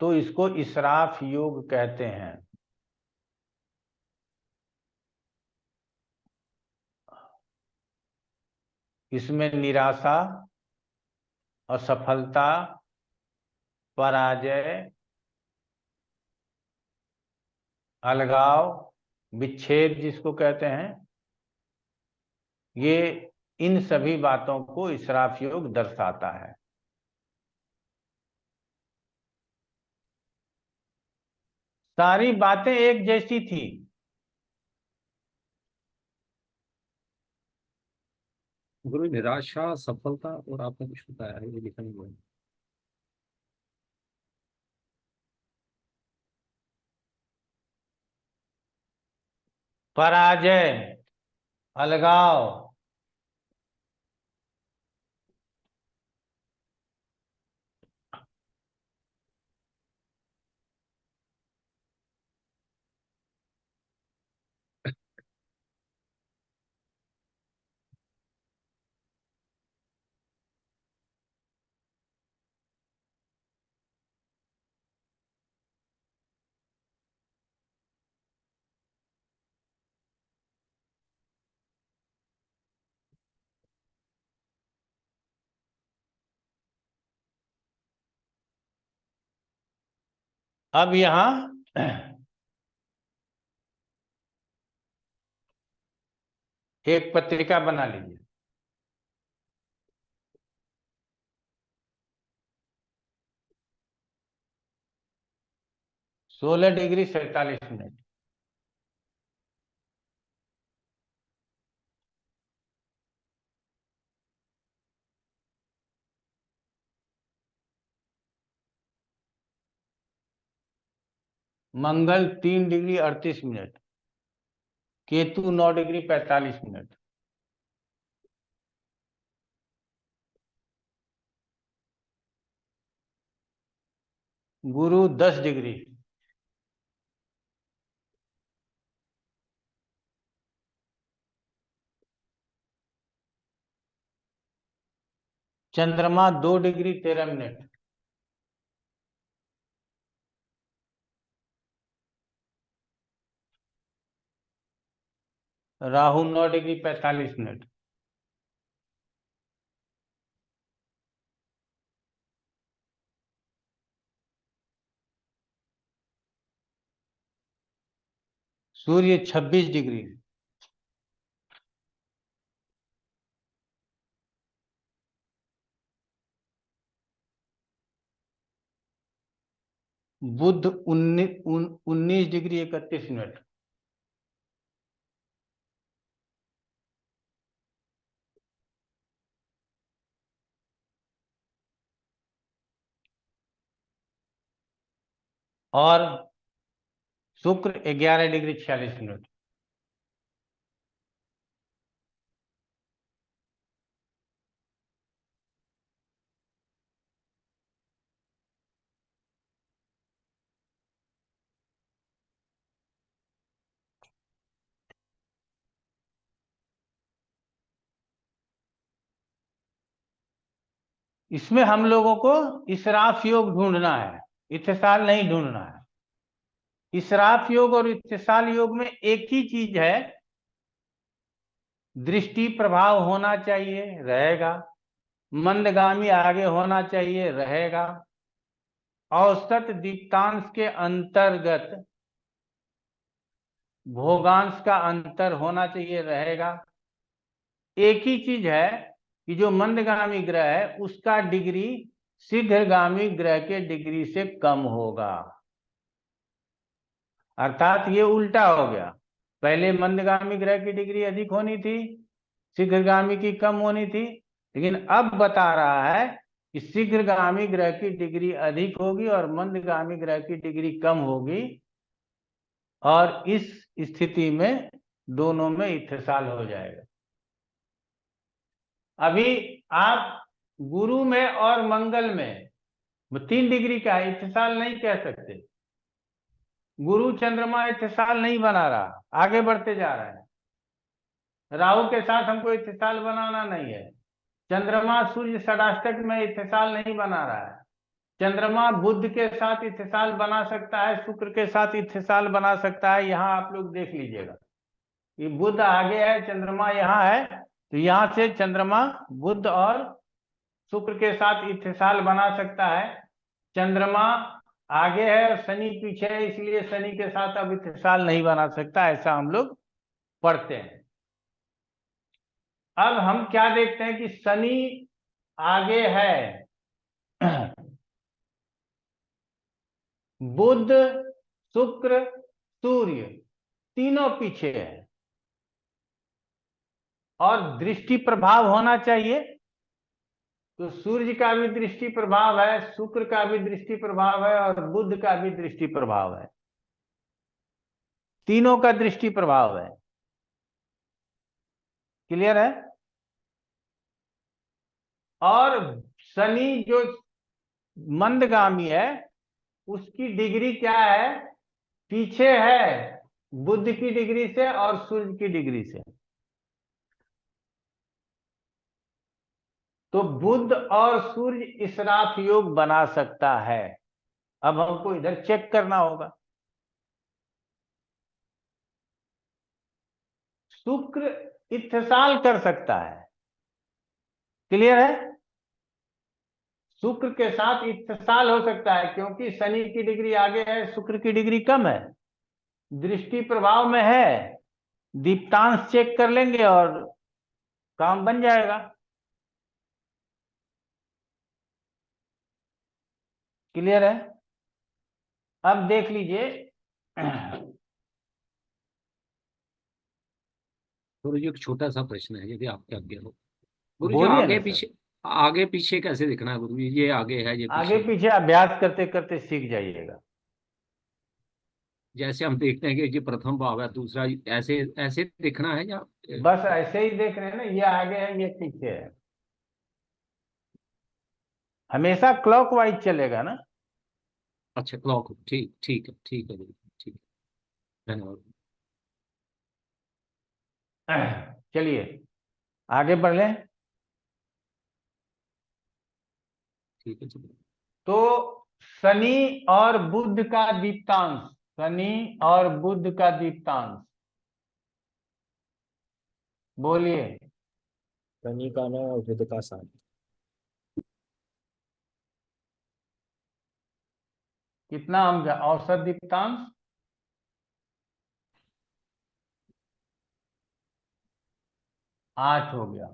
तो इसको इसराफ योग कहते हैं। इसमें निराशा, असफलता, पराजय, अलगाव, विच्छेद जिसको कहते हैं, ये इन सभी बातों को इसराफ योग दर्शाता है। सारी बातें एक जैसी थी। गुरु, निराशा, सफलता और आपने कुछ बताया है, ये लिखा नहीं हुआ है। पराजय, अलगाव, अब यहां एक पत्रिका बना लीजिए। सोलह degree 47 minute. Mangal 3 degree 38 minute. Ketu 9 degree 45 minute. Guru 10 degree. Chandrama 2 degree 13 minute. Rahu 9 degree 45 minute. Surya 26 degree. Budh 19 degree 31 minute. और शुक्र 11 डिग्री 46 मिनट। इसमें हम लोगों को इसराफ योग ढूंढना है, इत्तिसाल नहीं ढूंढना है। इसराफ योग और इत्तिसाल योग में एक ही चीज है, दृष्टि प्रभाव होना चाहिए, रहेगा। मंदगामी आगे होना चाहिए, रहेगा। औसत दीप्तांश के अंतर्गत भोगांश का अंतर होना चाहिए, रहेगा। एक ही चीज है कि जो मंदगामी ग्रह है उसका डिग्री शीघ्रगामी ग्रह के डिग्री से कम होगा, अर्थात ये उल्टा हो गया। पहले मंदगामी ग्रह की डिग्री अधिक होनी थी, शीघ्रगामी की कम होनी थी, लेकिन अब बता रहा है कि शीघ्रगामी ग्रह की डिग्री अधिक होगी और मंदगामी ग्रह की डिग्री कम होगी, और इस स्थिति में दोनों में इत्तेसाल हो जाएगा। अभी आप गुरु में और मंगल में 3 डिग्री का इत्तेसाल नहीं कह सकते। गुरु चंद्रमा इत्तेसाल नहीं बना रहा, आगे बढ़ते जा रहा है। राहु के साथ हमको इत्तेसाल बनाना नहीं है। चंद्रमा सूर्य षडाष्टक में इत्तेसाल नहीं बना रहा है। चंद्रमा बुध के साथ इत्तेसाल बना सकता है, शुक्र के साथ इत्तेसाल बना सकता है। यहाँ आप लोग देख लीजिएगा, ये बुध आगे है, चंद्रमा यहाँ है, तो यहाँ से चंद्रमा बुध और शुक्र के साथ इत्तेसाल बना सकता है। चंद्रमा आगे है और शनि पीछे है, इसलिए शनि के साथ अब इत्तेसाल नहीं बना सकता, ऐसा हम लोग पढ़ते हैं। अब हम क्या देखते हैं कि शनि आगे है, बुध, शुक्र, सूर्य तीनों पीछे है, और दृष्टि प्रभाव होना चाहिए। तो सूर्य का भी दृष्टि प्रभाव है, शुक्र का भी दृष्टि प्रभाव है, और बुध का भी दृष्टि प्रभाव है। तीनों का दृष्टि प्रभाव है। क्लियर है? और शनि जो मंदगामी है उसकी डिग्री क्या है? पीछे है बुध की डिग्री से और सूर्य की डिग्री से। तो बुध और सूर्य इशराफ योग बना सकता है। अब हमको इधर चेक करना होगा। शुक्र इत्तेसाल कर सकता है। क्लियर है? शुक्र के साथ इत्तेसाल हो सकता है, क्योंकि शनि की डिग्री आगे है, शुक्र की डिग्री कम है, दृष्टि प्रभाव में है। दीप्तांश चेक कर लेंगे और काम बन जाएगा। क्लियर है? अब देख लीजिए, गुरु जी एक छोटा सा प्रश्न है, यदि आपके आज्ञा हो। गुरु जी बोलिए आगे ना सर। पीछे, आगे पीछे कैसे दिखना है गुरु जी? ये आगे है, ये आगे पीछे। पीछे अभ्यास करते करते सीख जाइएगा। जैसे हम देखते हैं कि ये प्रथम भाव है, दूसरा, ऐसे ऐसे दिखना है या? बस ऐसे ही देख रहे हैं ना, ये आगे है ये पीछे है, हमेशा क्लॉकवाइज चलेगा ना। अच्छा, क्लॉक, ठीक ठीक है, ठीक है गुरु जी, ठीक है, धन्यवाद। चलिए आगे बढ़ लें। ठीक है, चलिए। तो शनि और बुध का दीप्तांश, शनि और बुध का दीप्तांश बोलिए। शनि का 9 और बुध का 7। कितना हम औसत दीप्तांश? 8 हो गया,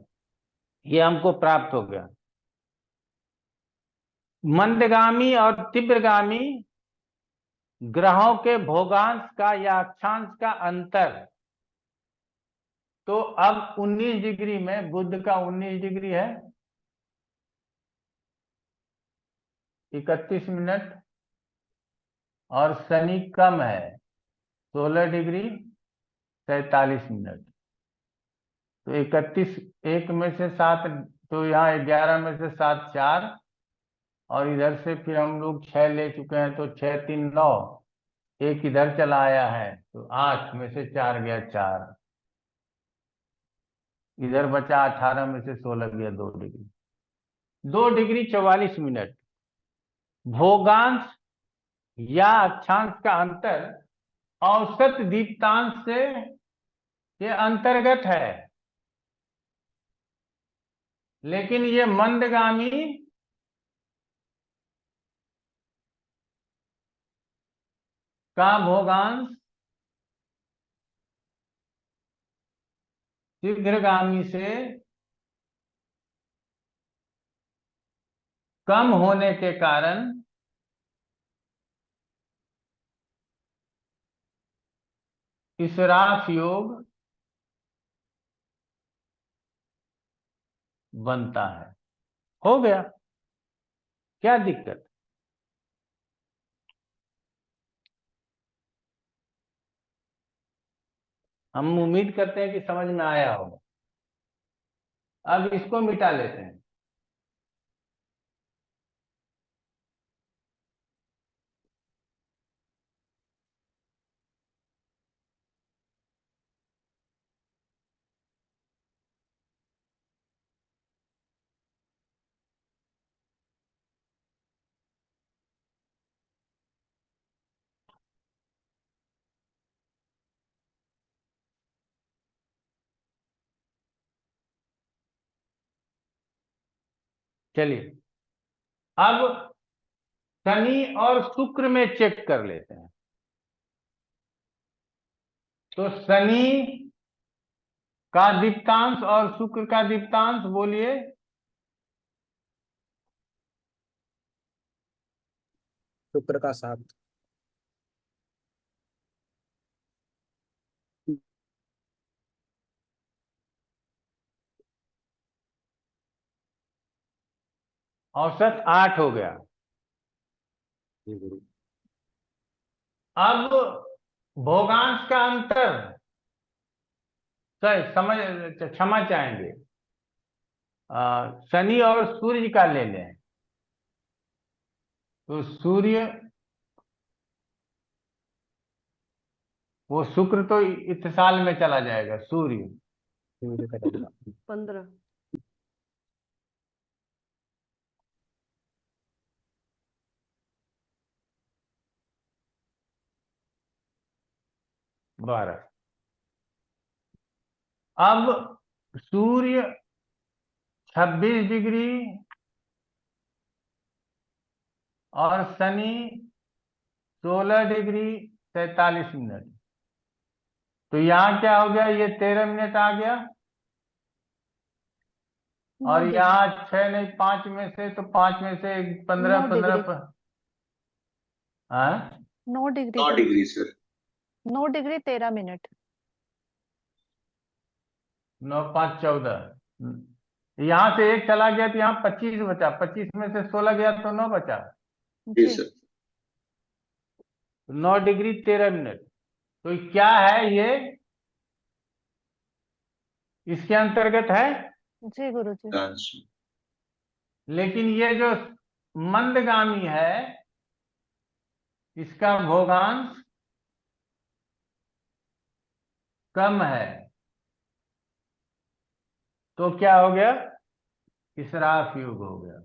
ये हमको प्राप्त हो गया। मंदगामी और तीव्रगामी ग्रहों के भोगांश का या अक्षांश का अंतर, तो अब 19 डिग्री में बुध का 19 डिग्री है, 31 मिनट, और शनि कम है 16 डिग्री 47 मिनट। तो 31, एक में से 7, तो यहाँ 11 में से 7 4, और इधर से फिर हम लोग 6 ले चुके हैं, तो 6 3 9, एक इधर चला आया है, तो 8 में से 4 गया 4, इधर बचा 18 में से 16 गया 2 डिग्री, 2 डिग्री 44 मिनट। भोगांश या अक्षांश का अंतर औसत दीप्तांश से के अंतर्गत है, लेकिन ये मंदगामी का भोगांश शीघ्रगामी से कम होने के कारण इसराफ योग बनता है। हो गया, क्या दिक्कत? हम उम्मीद करते हैं कि समझ में आया होगा। अब इसको मिटा लेते हैं। चलिए, अब शनि और शुक्र में चेक कर लेते हैं। तो शनि का दीप्तांश और शुक्र का दीप्तांश बोलिए। शुक्र का 7। औसत 8 हो गया। जी गुरु। अब भोगांश का अंतर, सही समझ, क्षमा चाहेंगे, शनि और सूर्य का ले लें। तो सूर्य, वो शुक्र तो इत्तिसाल में चला जाएगा। सूर्य सूर्य का डबला। 15। बारह। अब सूर्य 26 डिग्री और शनि 16 डिग्री 43 मिनट। तो यहाँ क्या हो गया? ये 13 मिनट आ गया। 9 और डिग्री। यहाँ 6 नहीं, 5 में से, तो 5 में से 15 9 15 डिग्री। हाँ, 9 डिग्री 9 था। Degree sir. 9 degree 13 minute. 9 5 14। यहाँ से एक चला गया तो यहाँ 25 बचा। 25 में से 16 गया तो 9 बचा। जी जी। सर। 9 degree 13 minute. तो क्या है ये? इसके अंतर्गत है। जी गुरुजी। डांस। लेकिन ये जो मंदगामी है, इसका भोगांश कम है। तो क्या हो गया? इसराफ योग हो गया।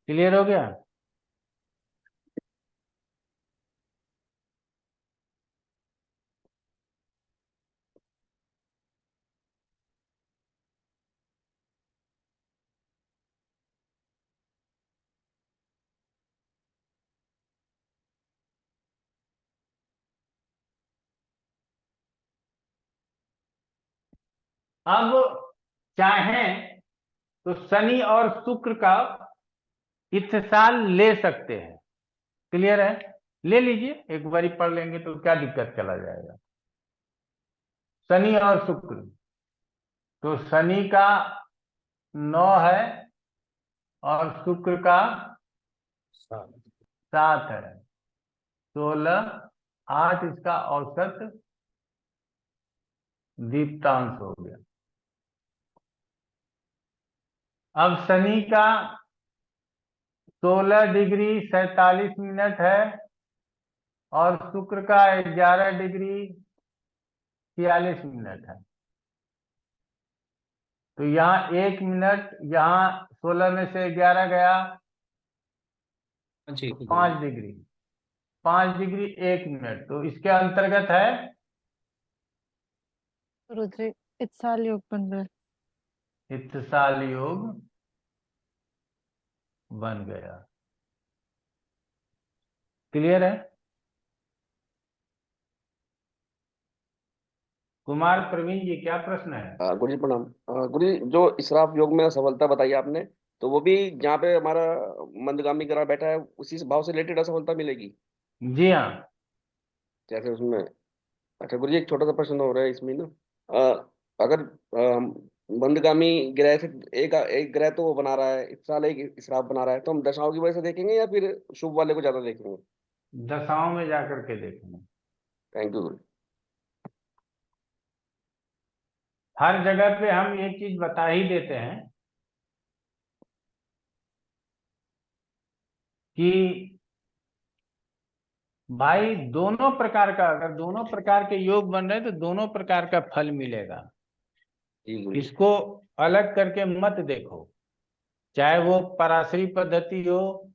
क्लियर हो गया? अब चाहें तो शनि और शुक्र का इत्तिसाल ले सकते हैं। क्लियर है? ले लीजिए, एक बारी पढ़ लेंगे तो क्या दिक्कत, चला जाएगा। शनि और शुक्र, तो शनि का 9 है और शुक्र का 7 है। 16 8 इसका औसत दीप्तांश हो गया। अब शनि का 16 डिग्री 47 मिनट है और शुक्र का 11 डिग्री 46 मिनट है। तो यहाँ 1 मिनट, यहाँ 16 में से 11 गया, जी गुरु। 5 डिग्री, 5 डिग्री 1 मिनट। तो इसके अंतर्गत है गुरुजी इत्साल योग बन रहा है। इत्तिसाल योग बन गया। क्लियर है? कुमार प्रवीण जी, क्या प्रश्न है? गुरु जी प्रणाम। गुरु जी, जो इसराफ योग में सफलता बताई आपने, तो वो भी जहाँ पे हमारा मंदगामी ग्रह बैठा है उसी से भाव से रिलेटेड असफलता मिलेगी जी हाँ। जैसे उसमें? अच्छा गुरु जी, एक छोटा सा प्रश्न हो रहा है इसमें ना। अगर मंदगामी ग्रह से एक एक ग्रह तो वो बना रहा है इस साल, एक इसराफ बना रहा है, तो हम दशाओं की वजह से देखेंगे या फिर शुभ वाले को ज्यादा देखेंगे? दशाओं में जाकर के देखेंगे। थैंक यू गुरु। हर जगह पे हम एक चीज बता ही देते हैं कि भाई दोनों प्रकार का, अगर दोनों प्रकार के योग बन रहे हैं तो दोनों प्रकार का फल मिलेगा। जी गुरु जी। इसको अलग करके मत देखो, चाहे वो पराशरी पद्धति हो,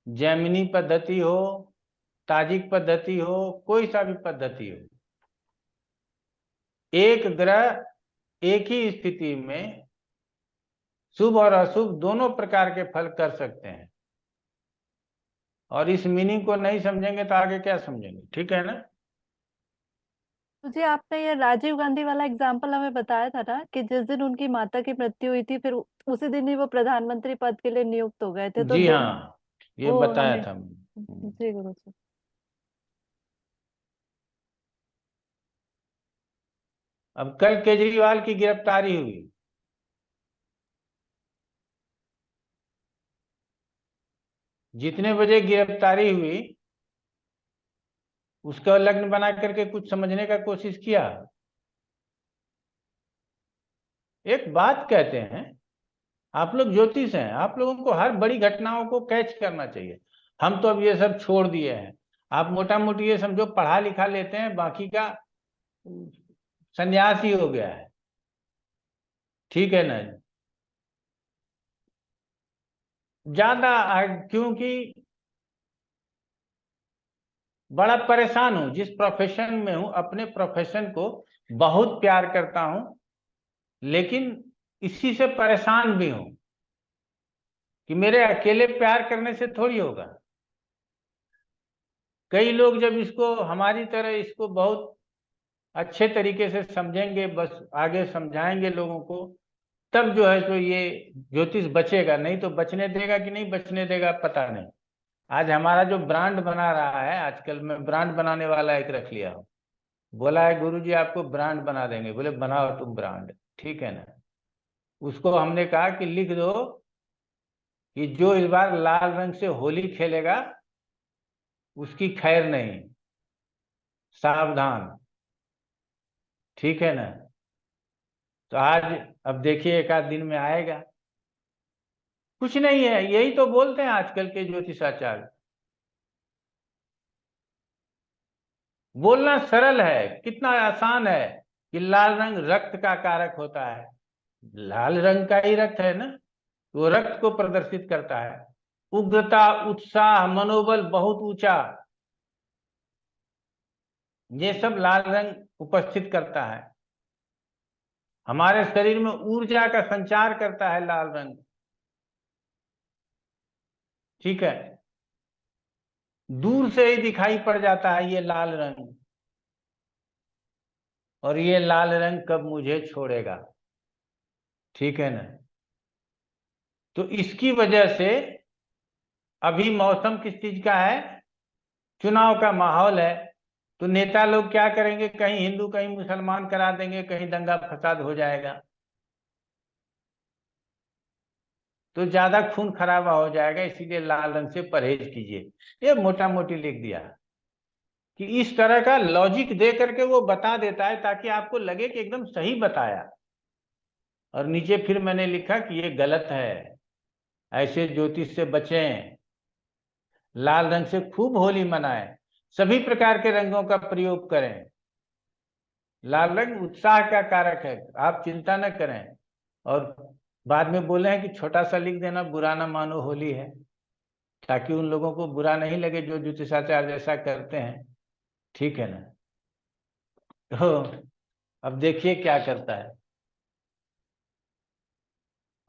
जैमिनी पद्धति हो, ताजिक पद्धति हो, कोई सा भी पद्धति हो। एक ग्रह एक ही स्थिति में शुभ और अशुभ दोनों प्रकार के फल कर सकते हैं, और इस मीनिंग को नहीं समझेंगे तो आगे क्या समझेंगे? ठीक है ना? तो जी आपने ये राजीव गांधी वाला एग्जाम्पल हमें बताया था ना कि जिस दिन उनकी माता की मृत्यु हुई थी फिर उसी दिन ही वो प्रधानमंत्री पद के लिए नियुक्त हो गए थे, तो जी दोनों हाँ, ये वो बताया हमें। था मैंने। जी गुरु जी। अब कल केजरीवाल की गिरफ्तारी हुई, जितने बजे गिरफ्तारी हुई उसका लग्न बना करके कुछ समझने का कोशिश किया। एक बात कहते हैं, आप लोग ज्योतिष हैं, आप लोगों को हर बड़ी घटनाओं को कैच करना चाहिए। हम तो अब ये सब छोड़ दिए हैं। आप मोटा मोटी ये समझो पढ़ा लिखा लेते हैं, बाकी का संन्यास ही हो गया है। ठीक है ना? ज्यादा क्योंकि बड़ा परेशान हूं जिस प्रोफेशन में हूं, अपने प्रोफेशन को बहुत प्यार करता हूं, लेकिन इसी से परेशान भी हूं कि मेरे अकेले प्यार करने से थोड़ी होगा। कई लोग जब इसको हमारी तरह इसको बहुत अच्छे तरीके से समझेंगे, बस आगे समझाएंगे लोगों को, तब जो है तो ये ज्योतिष बचेगा। नहीं तो बचने देगा कि नहीं बचने देगा पता नहीं। आज हमारा जो ब्रांड बना रहा है, आजकल मैं ब्रांड बनाने वाला एक रख लिया हूँ। बोला है गुरुजी आपको ब्रांड बना देंगे, बोले बनाओ तुम ब्रांड, ठीक है ना? उसको हमने कहा कि लिख दो कि जो इस बार लाल रंग से होली खेलेगा उसकी खैर नहीं, सावधान। ठीक है ना? तो आज अब देखिए एक आध दिन में आएगा। कुछ नहीं है, यही तो बोलते हैं आजकल के ज्योतिषाचार्य। बोलना सरल है, कितना आसान है कि लाल रंग रक्त का कारक होता है। लाल रंग का ही रक्त है ना, वो रक्त को प्रदर्शित करता है। उग्रता, उत्साह, मनोबल बहुत ऊंचा, ये सब लाल रंग उपस्थित करता है। हमारे शरीर में ऊर्जा का संचार करता है लाल रंग। ठीक है? दूर से ही दिखाई पड़ जाता है ये लाल रंग, और ये लाल रंग कब मुझे छोड़ेगा। ठीक है ना? तो इसकी वजह से अभी मौसम किस चीज का है? चुनाव का माहौल है। तो नेता लोग क्या करेंगे, कहीं हिंदू कहीं मुसलमान करा देंगे, कहीं दंगा फसाद हो जाएगा, तो ज्यादा खून खराबा हो जाएगा, इसीलिए लाल रंग से परहेज कीजिए। ये मोटा मोटी लिख दिया कि इस तरह का लॉजिक दे करके वो बता देता है ताकि आपको लगे कि एकदम सही बताया। और नीचे फिर मैंने लिखा कि ये गलत है, ऐसे ज्योतिष से बचें, लाल रंग से खूब होली मनाएं, सभी प्रकार के रंगों का प्रयोग करें। लाल रंग उत्साह का कारक है, आप चिंता न करें। और बाद में बोले हैं कि छोटा सा लिख देना, बुरा ना मानो होली है, ताकि उन लोगों को बुरा नहीं लगे जो ज्योतिषाचार्य ऐसा करते हैं। ठीक है ना? तो अब देखिए क्या करता है।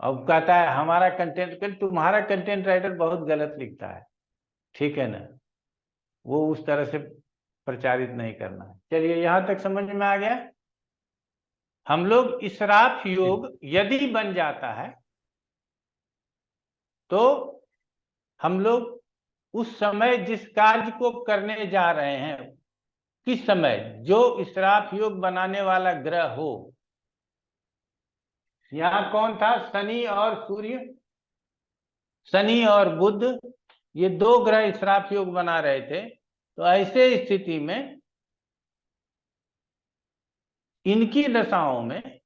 अब कहता है हमारा कंटेंट, तुम्हारा कंटेंट राइटर बहुत गलत लिखता है। ठीक है ना? वो उस तरह से प्रचारित नहीं करना है। चलिए, यहां तक समझ में आ गया? हम लोग इसराफ योग यदि बन जाता है तो हम लोग उस समय जिस कार्य को करने जा रहे हैं, किस समय जो इसराफ योग बनाने वाला ग्रह हो, यहां कौन था? शनि और सूर्य, शनि और बुध, ये दो ग्रह इसराफ योग बना रहे थे। तो ऐसे स्थिति में इनकी दशाओं में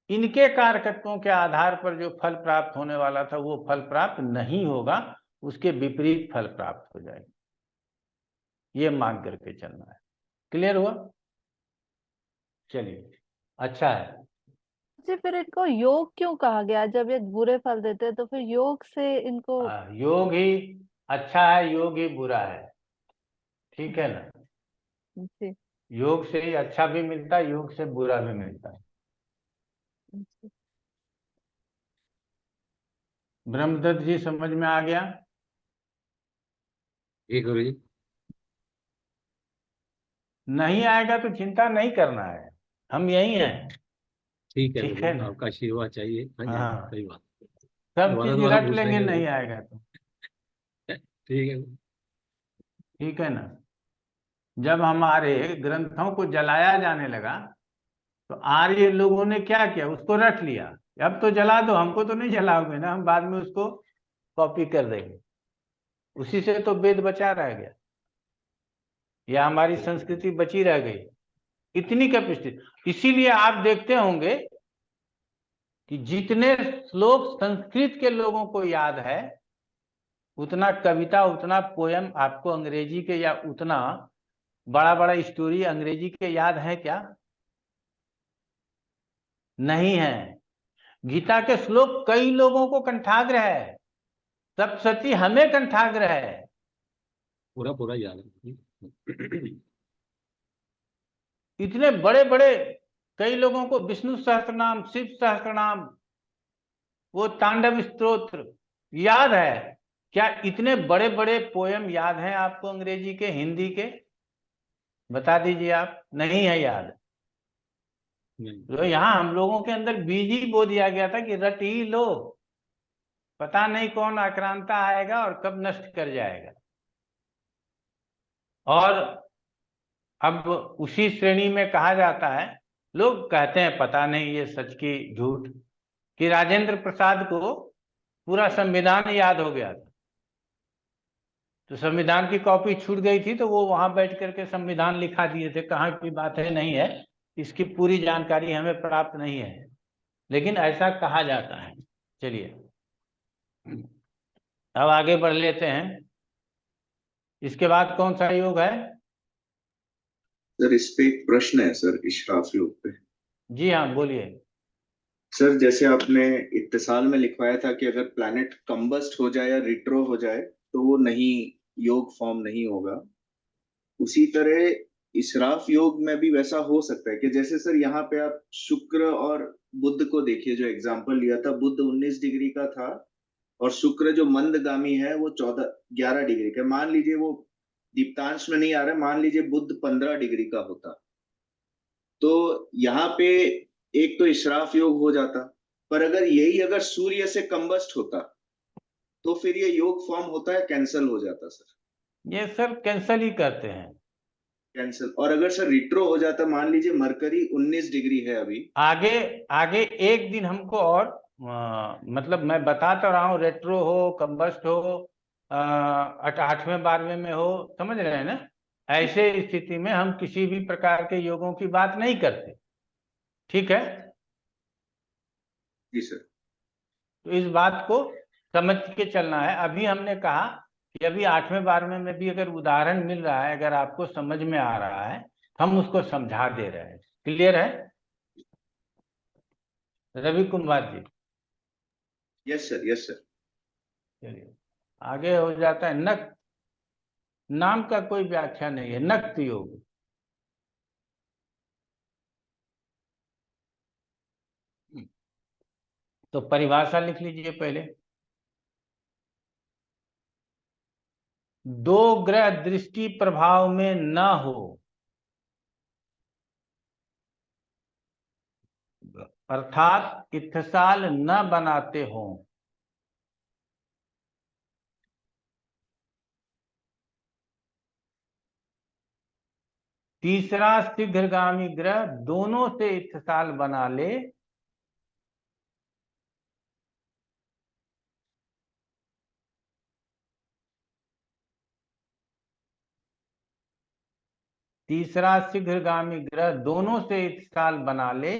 इनके कारकत्वों के आधार पर जो फल प्राप्त होने वाला था वो फल प्राप्त नहीं होगा, उसके विपरीत फल प्राप्त हो जाएगा। ये मान करके चलना है। क्लियर हुआ? चलिए, अच्छा है। जी फिर इनको योग क्यों कहा गया? जब ये बुरे फल देते हैं तो फिर योग से इनको योग ही अच्छा है, योग ही बुरा है, ठीक है ना? जी योग से ही अच्छा भी मिलता है, योग से बुरा भी मिलता है। जी। ब्रह्मदत्त जी समझ में आ गया? जी गुरु जी। नहीं आएगा तो चिंता नहीं करना है, हम यही हैं। ठीक है ठीक गुरु है जी, ना? आपका आशीर्वाद चाहिए। हाँ जी, हाँ, सही बात। सब दोबारा चीज दोबारा रट पूछ लेंगे, लेंगे नहीं गुरु। आएगा तो। ठीक है गुरु। ठीक है ना? जब हमारे ग्रंथों को जलाया जाने लगा तो आर्य लोगों ने क्या किया? उसको रट लिया। अब तो जला दो, हमको तो नहीं जलाओगे ना, हम बाद में उसको कॉपी कर देंगे। उसी से तो वेद बचा रह गया, या हमारी संस्कृति बची रह गई। इतनी कैपेसिटी। इसीलिए आप देखते होंगे कि जितने श्लोक संस्कृत के लोगों को याद है, उतना कविता, उतना पोयम आपको अंग्रेजी के, या उतना बड़ा बड़ा स्टोरी अंग्रेजी के याद है क्या? नहीं है। गीता के श्लोक कई लोगों को कंठाग्र है, सप्तशती हमें कंठाग्र है। पूरा पूरा याद है। इतने बड़े बड़े कई लोगों को विष्णु सहस्त्रनाम, शिव सहस्त्रनाम, वो तांडव स्तोत्र याद है। क्या इतने बड़े बड़े पोयम याद हैं आपको अंग्रेजी के, हिंदी के? बता दीजिए आप। नहीं है याद। तो यहाँ हम लोगों के अंदर बीज ही बो दिया गया था कि रट ही लो, पता नहीं कौन आक्रांता आएगा और कब नष्ट कर जाएगा। और अब उसी श्रेणी में कहा जाता है, लोग कहते हैं पता नहीं ये सच की झूठ, कि राजेंद्र प्रसाद को पूरा संविधान याद हो गया था। तो संविधान की कॉपी छूट गई थी तो वो वहां बैठ करके संविधान लिखा दिए थे। कहाँ की बात है, नहीं है, इसकी पूरी जानकारी हमें प्राप्त नहीं है, लेकिन ऐसा कहा जाता है। चलिए अब आगे बढ़ लेते हैं। इसके बाद कौन सा योग है? सर इस पे एक प्रश्न है सर, इशराफ योग पे। जी हाँ, बोलिए। सर जैसे आपने इत्तिसाल में लिखवाया था कि अगर प्लैनेट कंबस्ट हो जाए या रिट्रो हो जाए तो वो नहीं, योग फॉर्म नहीं होगा, उसी तरह इशराफ योग में भी वैसा हो सकता है कि जैसे सर यहाँ पे आप शुक्र और बुध को देखिए, जो एग्जाम्पल लिया था, बुध 19 डिग्री का था और शुक्र जो मंदगामी है वो 11 डिग्री का। मान लीजिए वो दीप्तांश में नहीं आ रहा है, मान लीजिए बुध 15 डिग्री का होता तो यहाँ पे एक तो इशराफ योग हो जाता। पर अगर यही अगर सूर्य से कंबस्ट होता तो फिर ये योग फॉर्म होता है, कैंसल हो जाता सर। ये सर कैंसल ही करते हैं। कैंसल। और अगर सर रिट्रो हो जाता, मान लीजिए मरकरी 19 डिग्री है अभी, आगे आगे एक दिन हमको और मतलब मैं बता तो रहा हूँ, रेट्रो हो, कंबस्ट हो, 8वें 12वें में हो, समझ रहे हैं ना? ऐसे स्थिति में हम किसी भी प्रकार के योगों की बात नहीं करते। ठीक है? जी सर। तो इस बात को समझ के चलना है। अभी हमने कहा कि अभी 8वें 12वें में भी अगर उदाहरण मिल रहा है, अगर आपको समझ में आ रहा है, हम उसको समझा दे रहे हैं। क्लियर है Ravi Kumar ji? Yes sir, yes sir. चलिए आगे हो जाता है। नक्त नाम का कोई व्याख्या नहीं है, नक्त योग। तो परिभाषा लिख लीजिए पहले। दो ग्रह दृष्टि प्रभाव में न हो अर्थात इत्तिसाल न बनाते हों। तीसरा शीघ्रगामी ग्रह दोनों से इत्तिसाल बना ले तीसरा शीघ्रगामी ग्रह दोनों से इत्तिसाल बना ले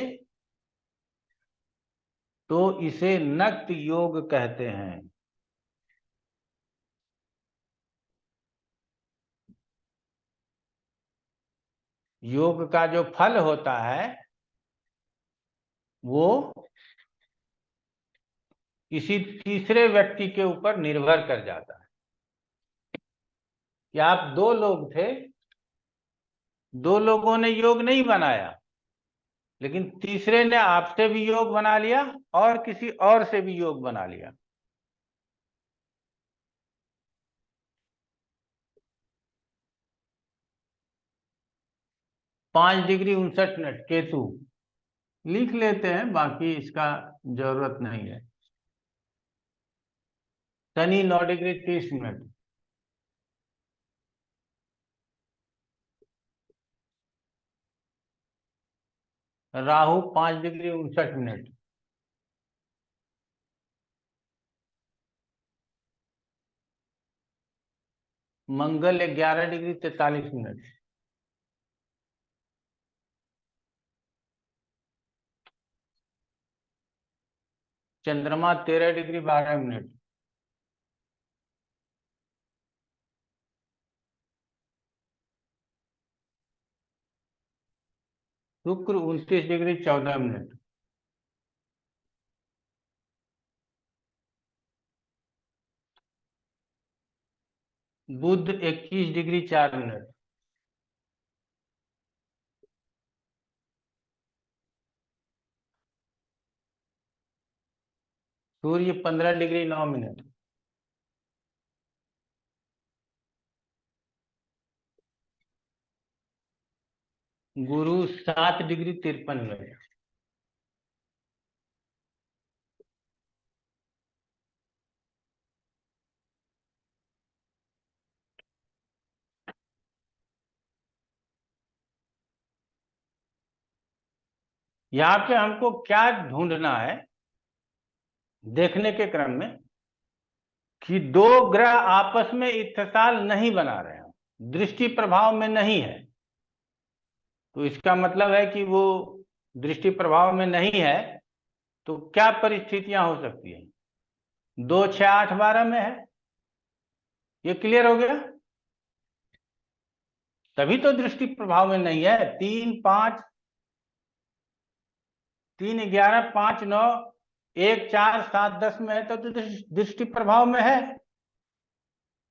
तो इसे नक्त योग कहते हैं। योग का जो फल होता है वो किसी तीसरे व्यक्ति के ऊपर निर्भर कर जाता है। कि आप दो लोग थे, दो लोगों ने योग नहीं बनाया, लेकिन तीसरे ने आपसे भी योग बना लिया और किसी और से भी योग बना लिया। पांच डिग्री 59 केतु लिख लेते हैं, बाकी इसका जरूरत नहीं है। शनि 9 डिग्री 30 राहु 5 डिग्री 59 मंगल 11 डिग्री 43 चंद्रमा 13 डिग्री 12 शुक्र 29 डिग्री 14 बुध 21 डिग्री 4 सूर्य 15 डिग्री 9 गुरु 7 डिग्री 53 यहाँ पे हमको क्या ढूंढना है देखने के क्रम में कि दो ग्रह आपस में इत्तिसाल नहीं बना रहे हैं, दृष्टि प्रभाव में नहीं है। तो इसका मतलब है कि वो दृष्टि प्रभाव में नहीं है, तो क्या परिस्थितियां हो सकती हैं? 2, 6, 8, 12 में है। ये क्लियर हो गया? तभी तो दृष्टि प्रभाव में नहीं है। 3, 5, 3, 11, 5, 9, 1, 4, 7, 10 में है तो दृष्टि प्रभाव में है।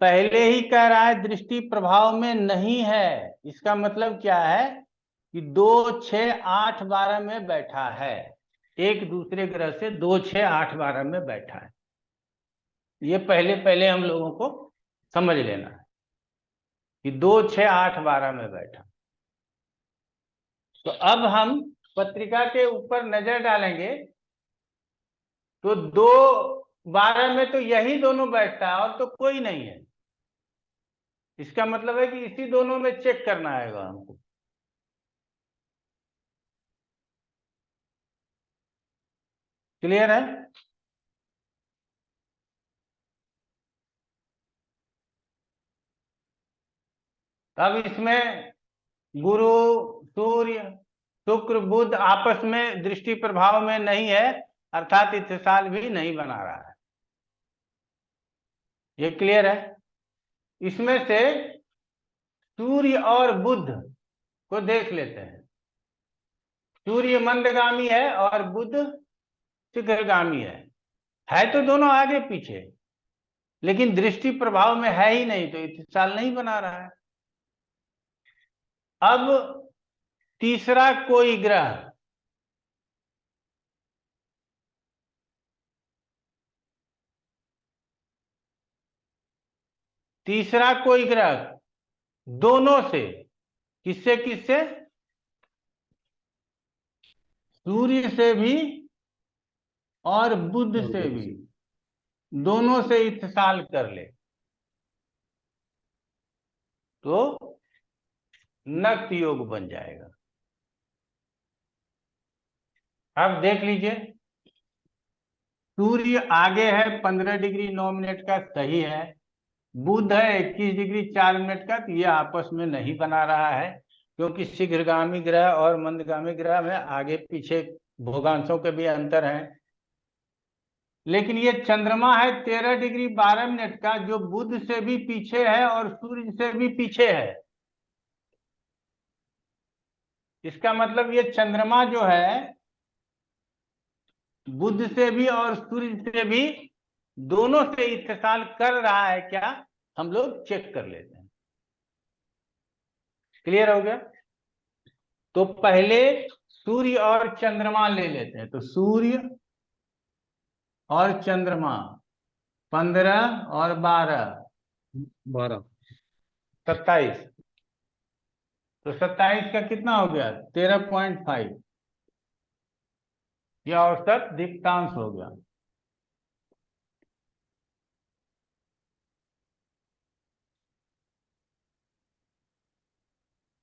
पहले ही कह रहा है दृष्टि प्रभाव में नहीं है। इसका मतलब क्या है कि 2, 6, 8, 12 में बैठा है। एक दूसरे ग्रह से 2, 6, 8, 12 में बैठा है। ये पहले हम लोगों को समझ लेना है कि 2, 6, 8, 12 में बैठा। तो अब हम पत्रिका के ऊपर नजर डालेंगे तो 2, 12 में तो यही दोनों बैठता है और तो कोई नहीं है। इसका मतलब है कि इसी दोनों में चेक करना है हमको। क्लियर है? अब इसमें गुरु, सूर्य, शुक्र, बुध आपस में दृष्टि प्रभाव में नहीं है, अर्थात इत्तिसाल भी नहीं बना रहा है। ये क्लियर है? इसमें से सूर्य और बुध को देख लेते हैं। सूर्य मंदगामी है और बुध शीघ्रगामी है तो दोनों आगे पीछे, लेकिन दृष्टि प्रभाव में है ही नहीं, तो इत्तिसाल नहीं बना रहा है। अब तीसरा कोई ग्रह दोनों से, किससे किससे? सूर्य से भी और बुध और से बुध भी, से। दोनों से इत्तिसाल कर ले तो नक्त योग बन जाएगा। अब देख लीजिए, सूर्य आगे है 15 डिग्री 9 मिनट का, सही है। बुध है 21 डिग्री 4 मिनट का, तो ये आपस में नहीं बना रहा है, क्योंकि शीघ्रगामी ग्रह और मंदगामी ग्रह में आगे पीछे भोगांशों के भी अंतर है। लेकिन ये चंद्रमा है 13 डिग्री 12 मिनट का, जो बुध से भी पीछे है और सूर्य से भी पीछे है। इसका मतलब ये चंद्रमा जो है बुध से भी और सूर्य से भी दोनों से इत्तिसाल कर रहा है क्या, हम लोग चेक कर लेते हैं। क्लियर हो गया? तो पहले सूर्य और चंद्रमा ले लेते हैं। तो सूर्य और चंद्रमा 15 और 12 12 27, तो 27 का कितना हो गया? 13.5। यह औसत दीप्तांश हो गया।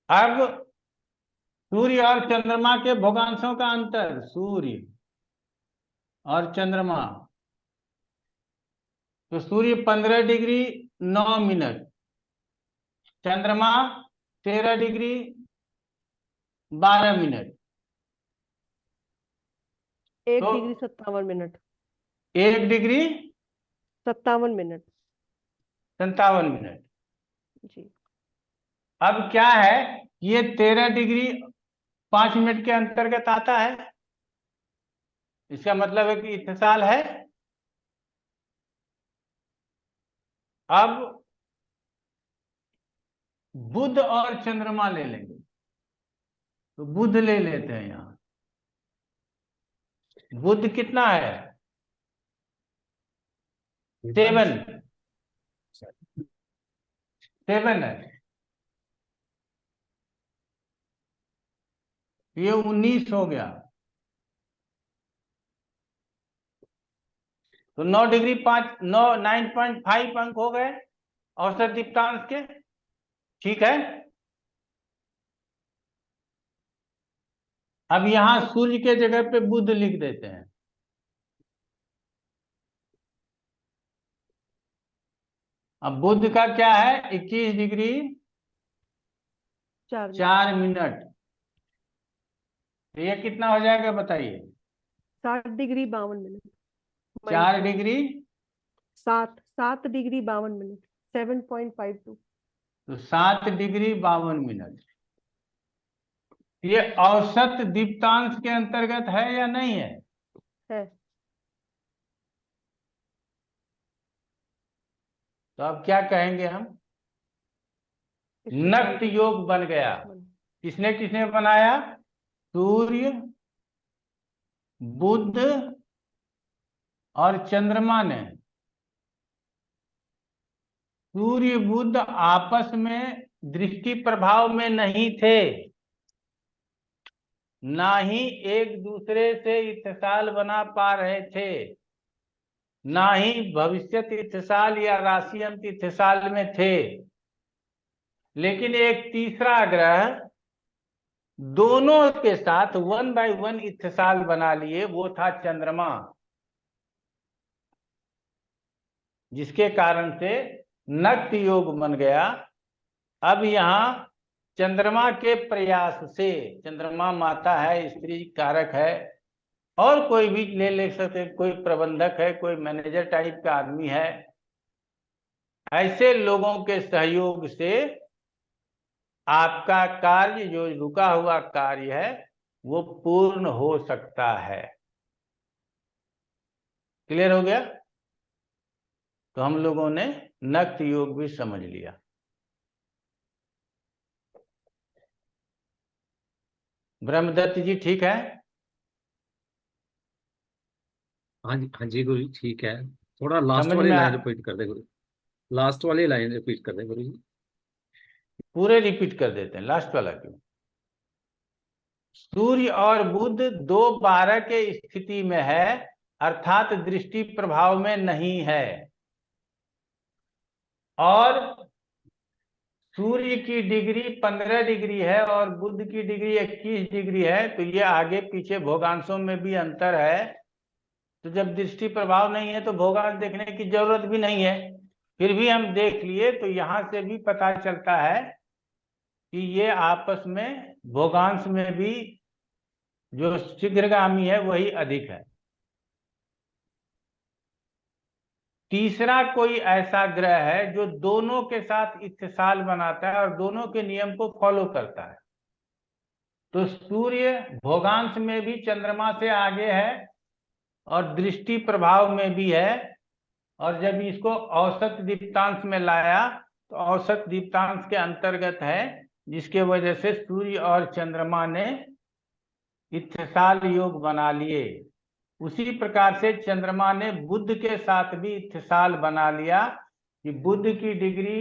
अब सूर्य और चंद्रमा के भोगांशों का अंतर, सूर्य और चंद्रमा, तो सूर्य 15 डिग्री 9 मिनट, चंद्रमा 13 डिग्री 12 मिनट, 1 तो degree 57 minute, 1 degree 57 minute 57 minute. जी। अब क्या है, ये 13 डिग्री 5 मिनट के अंतर्गत आता है। इसका मतलब है कि इत्तिसाल है। अब बुध और चंद्रमा ले लेंगे। तो बुध ले लेते हैं। यहां बुध कितना है? 7 है। ये 19 हो गया। तो 9 डिग्री 5 9 9.5 अंक हो गए औसत दीप्तांश के। ठीक है। अब यहां सूर्य के जगह पे बुध लिख देते हैं। अब बुध का क्या है? 21 डिग्री 4 मिनट। तो ये कितना हो जाएगा बताइए? 7 degree 52 minute, 4 degree 7 degree 52 minute, 7.52। तो 7 डिग्री 52 मिनट। ये औसत दीप्तांश के अंतर्गत है या नहीं है? है। तो अब क्या कहेंगे हम? नक्त योग बन गया। किसने किसने बनाया? सूर्य, बुध और चंद्रमा ने। सूर्य बुध आपस में दृष्टि प्रभाव में नहीं थे, ना ही एक दूसरे से इत्तिसाल बना पा रहे थे, ना ही भविष्यत इत्तिसाल या राशि अंत इत्तिसाल में थे। लेकिन एक तीसरा ग्रह दोनों के साथ 1 बाय 1 इत्तिसाल बना लिए, वो था चंद्रमा, जिसके कारण से नक्त योग बन गया। अब यहाँ चंद्रमा के प्रयास से, चंद्रमा माता है, स्त्री कारक है, और कोई भी ले सकते, कोई प्रबंधक है, कोई मैनेजर टाइप का आदमी है, ऐसे लोगों के सहयोग से आपका कार्य, जो रुका हुआ कार्य है, वो पूर्ण हो सकता है। क्लियर हो गया? तो हम लोगों ने नक्त योग भी समझ लिया। ब्रह्मदत्त जी ठीक है? हाँ जी गुरु जी, ठीक है। थोड़ा लास्ट समझ वाली में लाइन रिपीट कर दे गुरु। लास्ट वाली लाइन रिपीट कर दे गुरु जी। पूरे रिपीट कर देते हैं, लास्ट वाला क्यों? सूर्य और बुध 2-12 के स्थिति में है, अर्थात दृष्टि प्रभाव में नहीं है, और सूर्य की डिग्री 15 डिग्री है और बुध की डिग्री 21 डिग्री है, तो ये आगे पीछे भोगांशों में भी अंतर है। तो जब दृष्टि प्रभाव नहीं है तो भोगांश देखने की जरूरत भी नहीं है, फिर भी हम देख लिए तो यहां से भी पता चलता है कि ये आपस में भोगांश में भी जो शीघ्रगामी है वही अधिक है। तीसरा कोई ऐसा ग्रह है जो दोनों के साथ इत्तेसाल बनाता है और दोनों के नियम को फॉलो करता है। तो सूर्य भोगांश में भी चंद्रमा से आगे है और दृष्टि प्रभाव में भी है, और जब इसको औसत दीप्तांश में लाया तो औसत दीप्तांश के अंतर्गत है, जिसके वजह से सूर्य और चंद्रमा ने इत्तेसाल योग बना लिए। उसी प्रकार से चंद्रमा ने बुध के साथ भी इत्तेसाल बना लिया कि बुध की डिग्री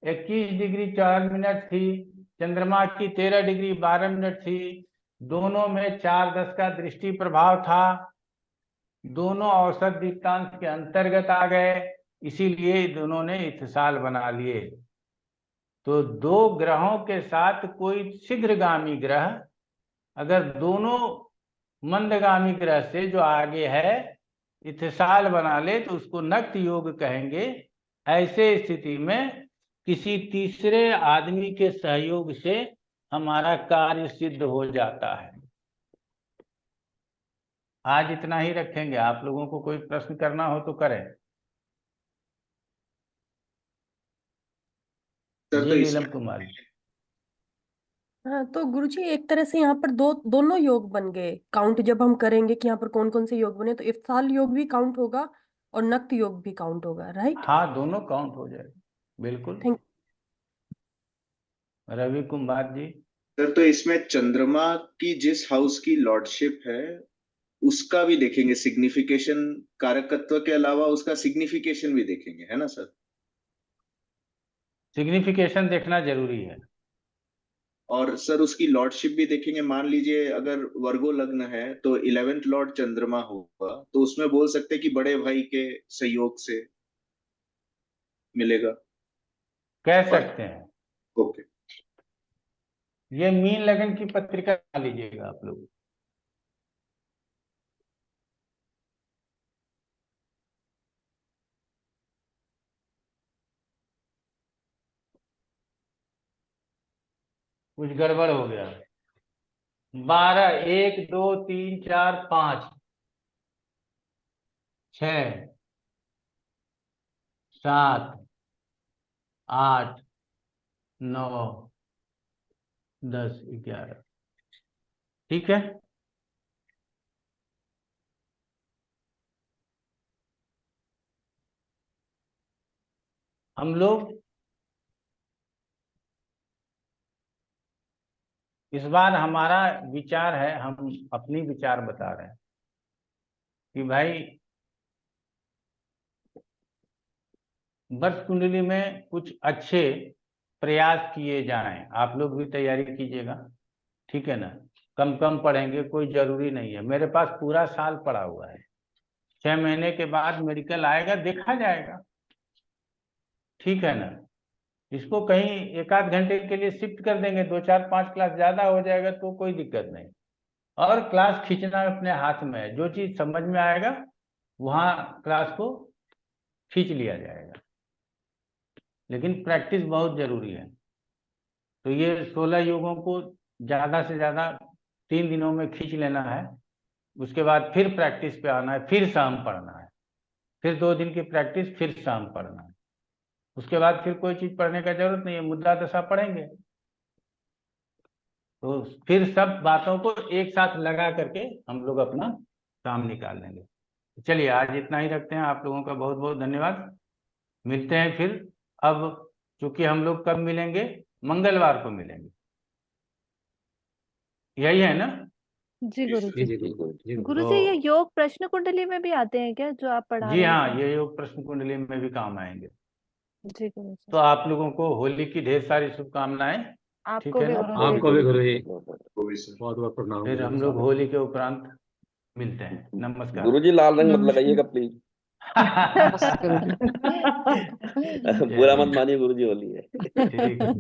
21 डिग्री 4 मिनट थी, चंद्रमा की 13 डिग्री 12 मिनट थी, दोनों में 4/10 का दृष्टि प्रभाव था, दोनों औसत दीप्तांश के अंतर्गत आ गए, इसीलिए दोनों ने इत्तेसाल बना लिए। तो दो ग्रहों के साथ कोई शीघ्रगामी ग्रह अगर दोनों मंदगामी ग्रह से जो आगे है इत्तेसाल बना ले तो उसको नक्त योग कहेंगे। ऐसे स्थिति में किसी तीसरे आदमी के सहयोग से हमारा कार्य सिद्ध हो जाता है। आज इतना ही रखेंगे, आप लोगों को कोई प्रश्न करना हो तो करें। सर, जी तो नीलम इसमें कुमारी। हाँ, तो गुरुजी एक तरह से यहाँ पर दोनों योग बन गए। काउंट जब हम करेंगे कि यहाँ पर कौन कौन से योग बने, तो इफ्ताल योग भी काउंट होगा और नक्त योग भी काउंट होगा, राइट? हाँ, दोनों काउंट हो जाएगा, बिल्कुल। थैंक रवि कुमार जी। सर, तो इसमें चंद्रमा की जिस हाउस की लॉर्डशिप है उसका भी देखेंगे सिग्निफिकेशन, कारकत्व के अलावा उसका सिग्निफिकेशन भी देखेंगे, है ना सर? सिग्निफिकेशन देखना जरूरी है। और सर उसकी लॉर्डशिप भी देखेंगे। मान लीजिए अगर वर्गो लग्न है तो 11th लॉर्ड चंद्रमा होगा, तो उसमें बोल सकते हैं कि बड़े भाई के सहयोग से मिलेगा, कह सकते हैं। ओके। ये मीन लगन की पत्रिका लीजिएगा आप लोग। कुछ गड़बड़ हो गया। 12 1 2 3 4 5 6 7 8 9 10 11। ठीक है। हम लोग इस बार हमारा विचार है, हम अपनी विचार बता रहे हैं कि भाई वर्ष कुंडली में कुछ अच्छे प्रयास किए जाएं। आप लोग भी तैयारी कीजिएगा, ठीक है ना। कम कम पढ़ेंगे, कोई जरूरी नहीं है। मेरे पास पूरा साल पड़ा हुआ है, 6 महीने के बाद मेडिकल आएगा, देखा जाएगा, ठीक है ना। इसको कहीं 1-8 घंटे के लिए शिफ्ट कर देंगे, 2-4-5 क्लास ज्यादा हो जाएगा तो कोई दिक्कत नहीं। और क्लास खींचना अपने हाथ में है, जो चीज समझ में आएगा वहां क्लास को खींच लिया जाएगा, लेकिन प्रैक्टिस बहुत जरूरी है। तो ये 16 योगों को ज्यादा से ज्यादा 3 दिनों में खींच लेना है। उसके बाद फिर प्रैक्टिस पे आना है, फिर शाम पढ़ना है, फिर 2 दिन की प्रैक्टिस, फिर शाम पढ़ना है। उसके बाद फिर कोई चीज पढ़ने का जरूरत नहीं है, मुद्रा दशा पढ़ेंगे। तो फिर सब बातों को एक साथ लगा करके हम लोग अपना काम निकाल लेंगे। चलिए आज इतना ही रखते हैं। आप लोगों का बहुत बहुत धन्यवाद। मिलते हैं फिर। अब चूंकि हम लोग कब मिलेंगे, मंगलवार को मिलेंगे, यही है ना? जी गुरुजी। गुरुजी तो ये योग प्रश्न कुंडली में भी आते हैं क्या, जो आप पढ़ा जी रहे हाँ, हैं? ये योग प्रश्न कुंडली में भी काम आएंगे। जी गुरुजी। तो आप लोगों को होली की ढेर सारी शुभकामनाएं, ठीक आपको है भी ना? गुरुजी। आपको भी गुरुजी। आपको भी सर। बहुत बहुत प्रणाम फिर हम गुरुजी लोग साहब। होली के उपरांत मिलते हैं। नमस्कार। गुरुजी लाल रंग मत नमस्कार। लगाइएगा प्लीज। नमस्कार गुरुजी। जय बुरा मत हिंद। मानिए गुरुजी, होली है। ठीक है।